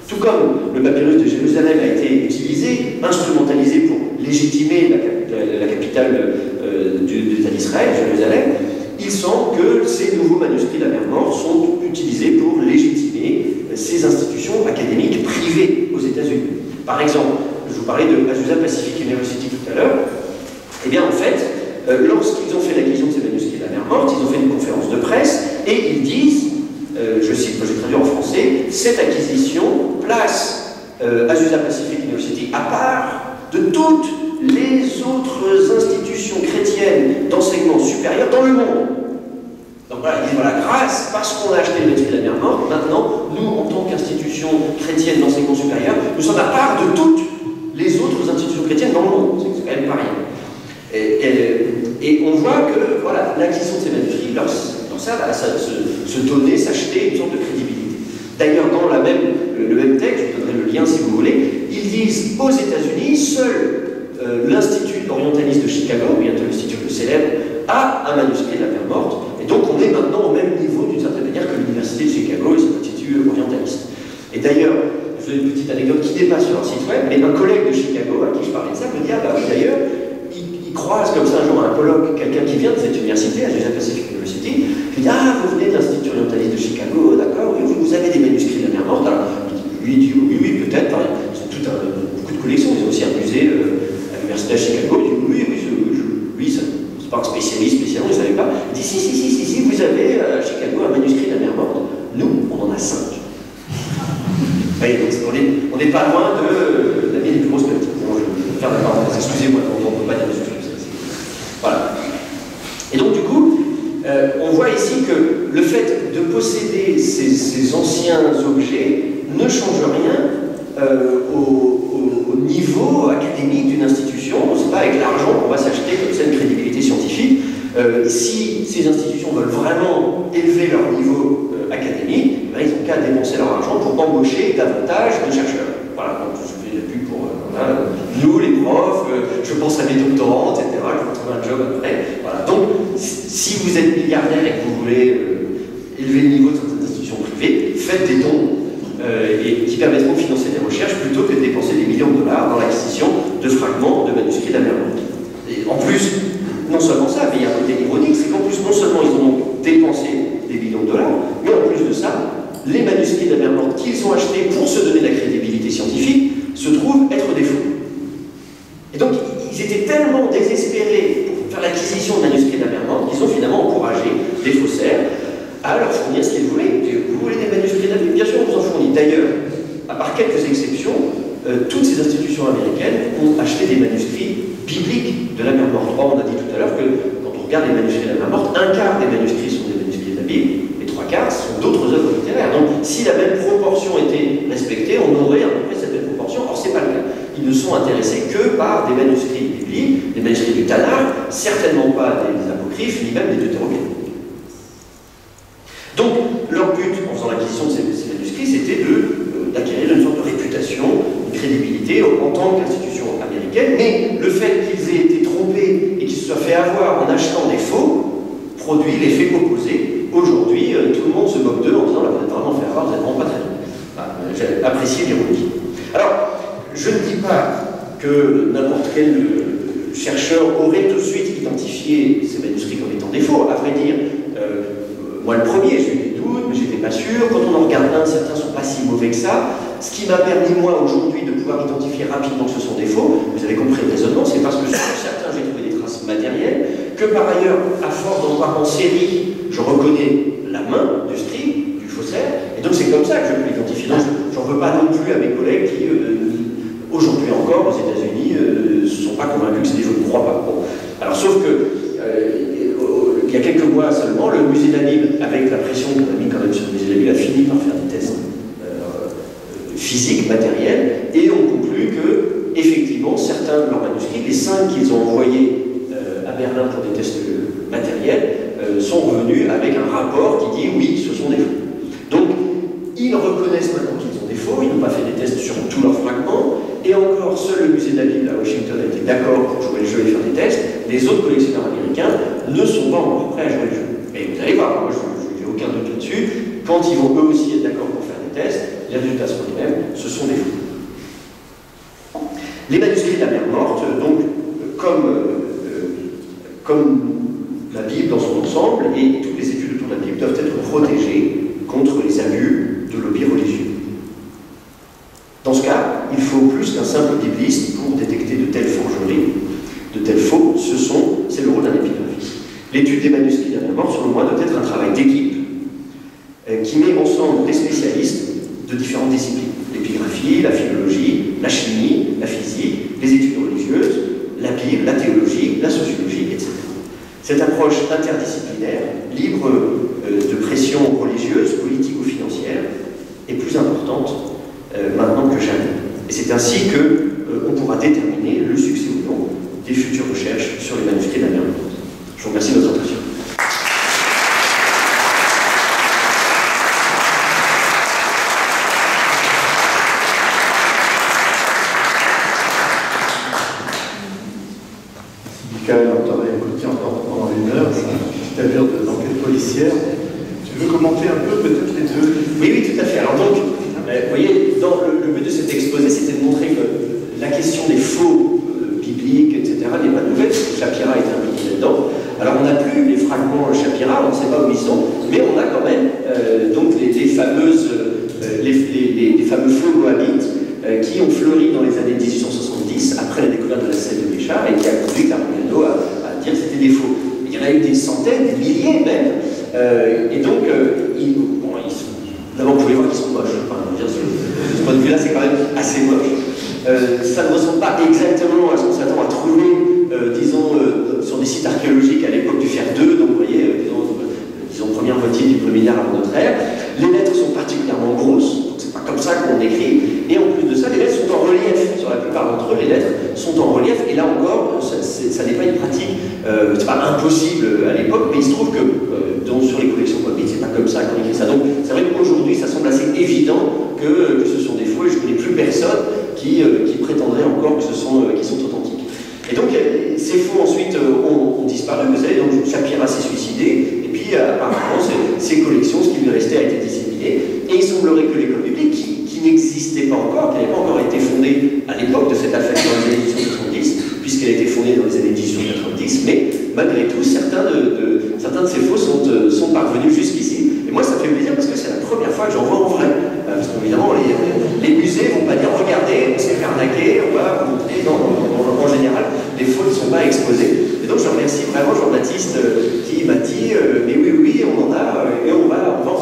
C: Tout comme le papyrus de Jérusalem a été utilisé, instrumentalisé pour légitimer la capitale de l'État d'Israël, Jérusalem, il semble que ces nouveaux manuscrits de la mer morte sont utilisés pour légitimer ces institutions académiques privées aux États-Unis. Par exemple, je vous parlais de Azusa Pacific University tout à l'heure. Eh bien, en fait, lorsqu'ils ont fait l'acquisition de ces manuscrits de la mer morte, ils ont fait une conférence de presse et ils disent, je cite, j'ai traduit en français, cette acquisition place Azusa Pacific University à part de toutes les autres institutions chrétiennes d'enseignement supérieur dans le monde. Donc voilà, ils disent, voilà, grâce, parce qu'on a acheté le manuscrit de la mer morte, maintenant, nous, en tant qu'institution chrétienne d'enseignement supérieur, nous sommes à part de toutes les autres institutions chrétiennes dans le monde. C'est quand même pas rien. Et on voit que, voilà, l'acquisition de ces manuscrits leur sert à se donner, s'acheter une sorte de crédibilité. D'ailleurs, dans le même texte, je vous donnerai le lien si vous voulez, ils disent, aux États-Unis, seul l'Institut orientaliste de Chicago, bientôt l'Institut le célèbre, a un manuscrit de la mer morte, et donc on est maintenant au même niveau d'une certaine manière que l'Université de Chicago et cet institut orientaliste. Et d'ailleurs, je vous donne une petite anecdote qui n'est pas sur leur site web, mais un collègue de Chicago à qui je parlais de ça me dit, ah bah oui d'ailleurs, il croise comme ça un jour à un colloque quelqu'un qui vient de cette université, à Azusa Pacific University, il dit, ah vous venez de l'Institut orientaliste de Chicago, d'accord, oui, vous avez des manuscrits de la mer morte, alors lui il dit, oui, peut-être, ils ont beaucoup de collections, ils ont aussi un musée à l'Université de Chicago, il dit, oui, c'est pas un spécialiste, spécialement, il ne savait pas. Il dit si, vous avez à Chicago un manuscrit de la mer morte. Nous, on en a 5. On n'est pas loin de la ville les plus grosses que la petite. Bon, je vais faire la parenthèse, excusez-moi, on ne peut pas dire des choses comme ça. Voilà. Et donc, du coup, on voit ici que le fait de posséder ces anciens objets ne change rien au niveau académique d'une institution. C'est pas avec l'argent qu'on va s'acheter comme ça une crédibilité scientifique. Si ces institutions veulent vraiment élever leur niveau académique, ben, ils n'ont qu'à dépenser leur argent pour embaucher davantage de chercheurs. Voilà, donc je fais la pub pour nous, les profs, je pense à mes doctorants, etc. Je vais trouver un job après. Voilà. Donc, si vous êtes milliardaire et que vous voulez élever le niveau de certaines institutions privées, faites des dons et qui permettront de financer des recherches plutôt que de dépenser des millions de dollars dans l'acquisition de fragments de manuscrits de la mer morte. Et en plus, non seulement ça, mais il y a un côté ironique, c'est qu'en plus, non seulement ils ont dépensé des millions de dollars, mais en plus de ça, les manuscrits de la mer morte qu'ils ont achetés pour se donner de la crédibilité scientifique se trouvent être des faux. Et donc, ils étaient tellement désespérés pour faire l'acquisition de manuscrits de la mer morte qu'ils ont finalement encouragé des faussaires à leur fournir ce qu'ils voulaient. Vous voulez des manuscrits de la Bible? Bien sûr, on vous en fournit. D'ailleurs, à part quelques exceptions, toutes ces institutions américaines ont acheté des manuscrits bibliques de la mer Morte. Or, on a dit tout à l'heure que quand on regarde les manuscrits de la mer Morte, un quart des manuscrits sont des manuscrits de la Bible, et trois quarts sont d'autres œuvres littéraires. Donc, si la même proportion était respectée, on aurait à peu près cette même proportion. Or, ce n'est pas le cas. Ils ne sont intéressés que par des manuscrits bibliques, des manuscrits du Tanakh, certainement pas des apocryphes, ni même des deutérocanes. Donc, leur but, en faisant l'acquisition de ces manuscrits, c'était d'acquérir une sorte de réputation, une crédibilité en tant qu'institution américaine, mais le fait qu'ils aient été trompés et qu'ils se soient fait avoir en achetant des faux produit l'effet opposé. Aujourd'hui, tout le monde se moque d'eux en disant là, vous êtes vraiment fait avoir, vous n'êtes vraiment pas très bien. J'ai apprécié l'ironie. Alors, je ne dis pas que n'importe quel chercheur aurait tout de suite identifié ces manuscrits comme étant des faux. À vrai dire, moi le premier, j'ai eu des doutes, mais j'étais pas sûr. Quand on en regarde un, certains sont pas si mauvais que ça. Ce qui m'a permis, moi, aujourd'hui, de pouvoir identifier rapidement que ce sont des faux, vous avez compris le raisonnement, c'est parce que sur certains, j'ai trouvé des traces matérielles, que par ailleurs, à force d'en voir en série, je reconnais la main du strip, du faussaire, et donc c'est comme ça que je peux l'identifier. Donc, j'en veux pas non plus à mes collègues qui, aujourd'hui encore, aux États-Unis, ne sont pas convaincus que c'est des faux, je ne crois pas. Bon. Alors, sauf que, il y a quelques mois seulement, le musée de la Bible, avec la pression qu'on a mis quand même sur le musée de la Bible, a fini par faire des tests physiques, matériels, et ont conclu que, effectivement, certains de leurs manuscrits, les 5 qu'ils ont envoyés à Berlin pour des tests matériels, sont revenus avec un rapport qui dit oui, ce sont des faux. Donc, ils reconnaissent maintenant qu'ils ont des faux, ils n'ont pas fait des tests sur tous leurs fragments, et encore, seul le musée de la Bible à Washington a été d'accord pour jouer le jeu et faire des tests. Les autres collectionneurs américains ne sont pas encore prêts à jouer le jeu. Et vous allez voir, moi je n'ai aucun doute là-dessus, quand ils vont eux aussi être d'accord pour faire des tests, les résultats seront les mêmes, ce sont des faux. Les manuscrits de la mer Morte, donc, comme la Bible dans son ensemble, et toutes les études autour de la Bible doivent être protégées contre les abus de lobbies religieux. Dans ce cas, il faut plus qu'un simple bibliste pour détecter de telles forgeries, de tels faux. C'est le rôle d'un épigraphiste. L'étude des manuscrits de la mer Morte, selon moi, doit être un travail d'équipe qui met ensemble des spécialistes de différentes disciplines. L'épigraphie, la philologie, la chimie, la physique, les études religieuses, la Bible, la théologie, la sociologie, etc. Cette approche interdisciplinaire, libre de pression religieuse, politique ou financière, est plus importante maintenant que jamais. Et c'est ainsi qu'on pourra déterminer le succès ou non des futures recherches sur les manuscrits de la mer Morte. Je vous remercie de votre attention.
A: Michael, on t'aurait écouté encore pendant 1 heure, c'est une petite allure d'enquête policière. Tu veux commenter un peu peut-être les deux?
C: Oui, tout à fait. Alors donc, vous voyez, dans le but de cet exposé, c'était de montrer que la question des faux bibliques, etc., n'est pas nouvelle, parce que Shapira est impliqué là-dedans. Alors on n'a plus les fragments Shapira, on ne sait pas où ils sont, mais on a quand même donc les fameux faux moabites qui ont fleuri dans les années 1870, après la découverte de la celle de Béchar, et qui a conduit Carbonano à dire que c'était des faux. Il y en a eu des centaines, des milliers même, et donc d'abord, vous pouvez voir qu'ils sont moches. Enfin, de ce point de vue-là, c'est quand même assez moche. Ça ne ressemble pas exactement à ce qu'on s'attend à trouver, disons, sur des sites archéologiques à l'époque du fer 2, donc vous voyez, disons première moitié du 1er millénaire avant notre ère. Les lettres sont particulièrement grosses, donc c'est pas comme ça qu'on écrit, et en plus de ça, les lettres sont en relief. Sur la plupart d'entre eux, les lettres sont en relief, et là encore, ça n'est pas une pratique, c'est pas impossible à l'époque, mais il se trouve que sur les collections moabites, c'est pas comme ça qu'on écrit ça. Donc c'est vrai qu'aujourd'hui, ça semble assez évident que ce sont des faux, et je ne connais plus personne qui prétendrait encore qu'ils sont authentiques. Et donc ces faux ensuite ont disparu, vous savez, donc Shapira s'est suicidé, et puis apparemment ces collections, ce qui lui restait, a été disséminé, et il semblerait que l'école biblique, qui n'existait pas encore, qui n'avait pas encore été fondée à l'époque de cette affaire dans les années 1870, puisqu'elle a été fondée dans les années 1890, mais malgré tout, certains de ces faux sont parvenus jusqu'ici. Et moi, ça me fait plaisir parce que c'est la première fois que j'en vois en vrai. Parce qu'évidemment, les musées ne vont pas dire regardez, on s'est fait arnaquer, on va vous montrer. En général, les faux ne sont pas exposés. Et donc, je remercie vraiment Jean-Baptiste qui m'a dit mais oui, oui, on en a, et on va en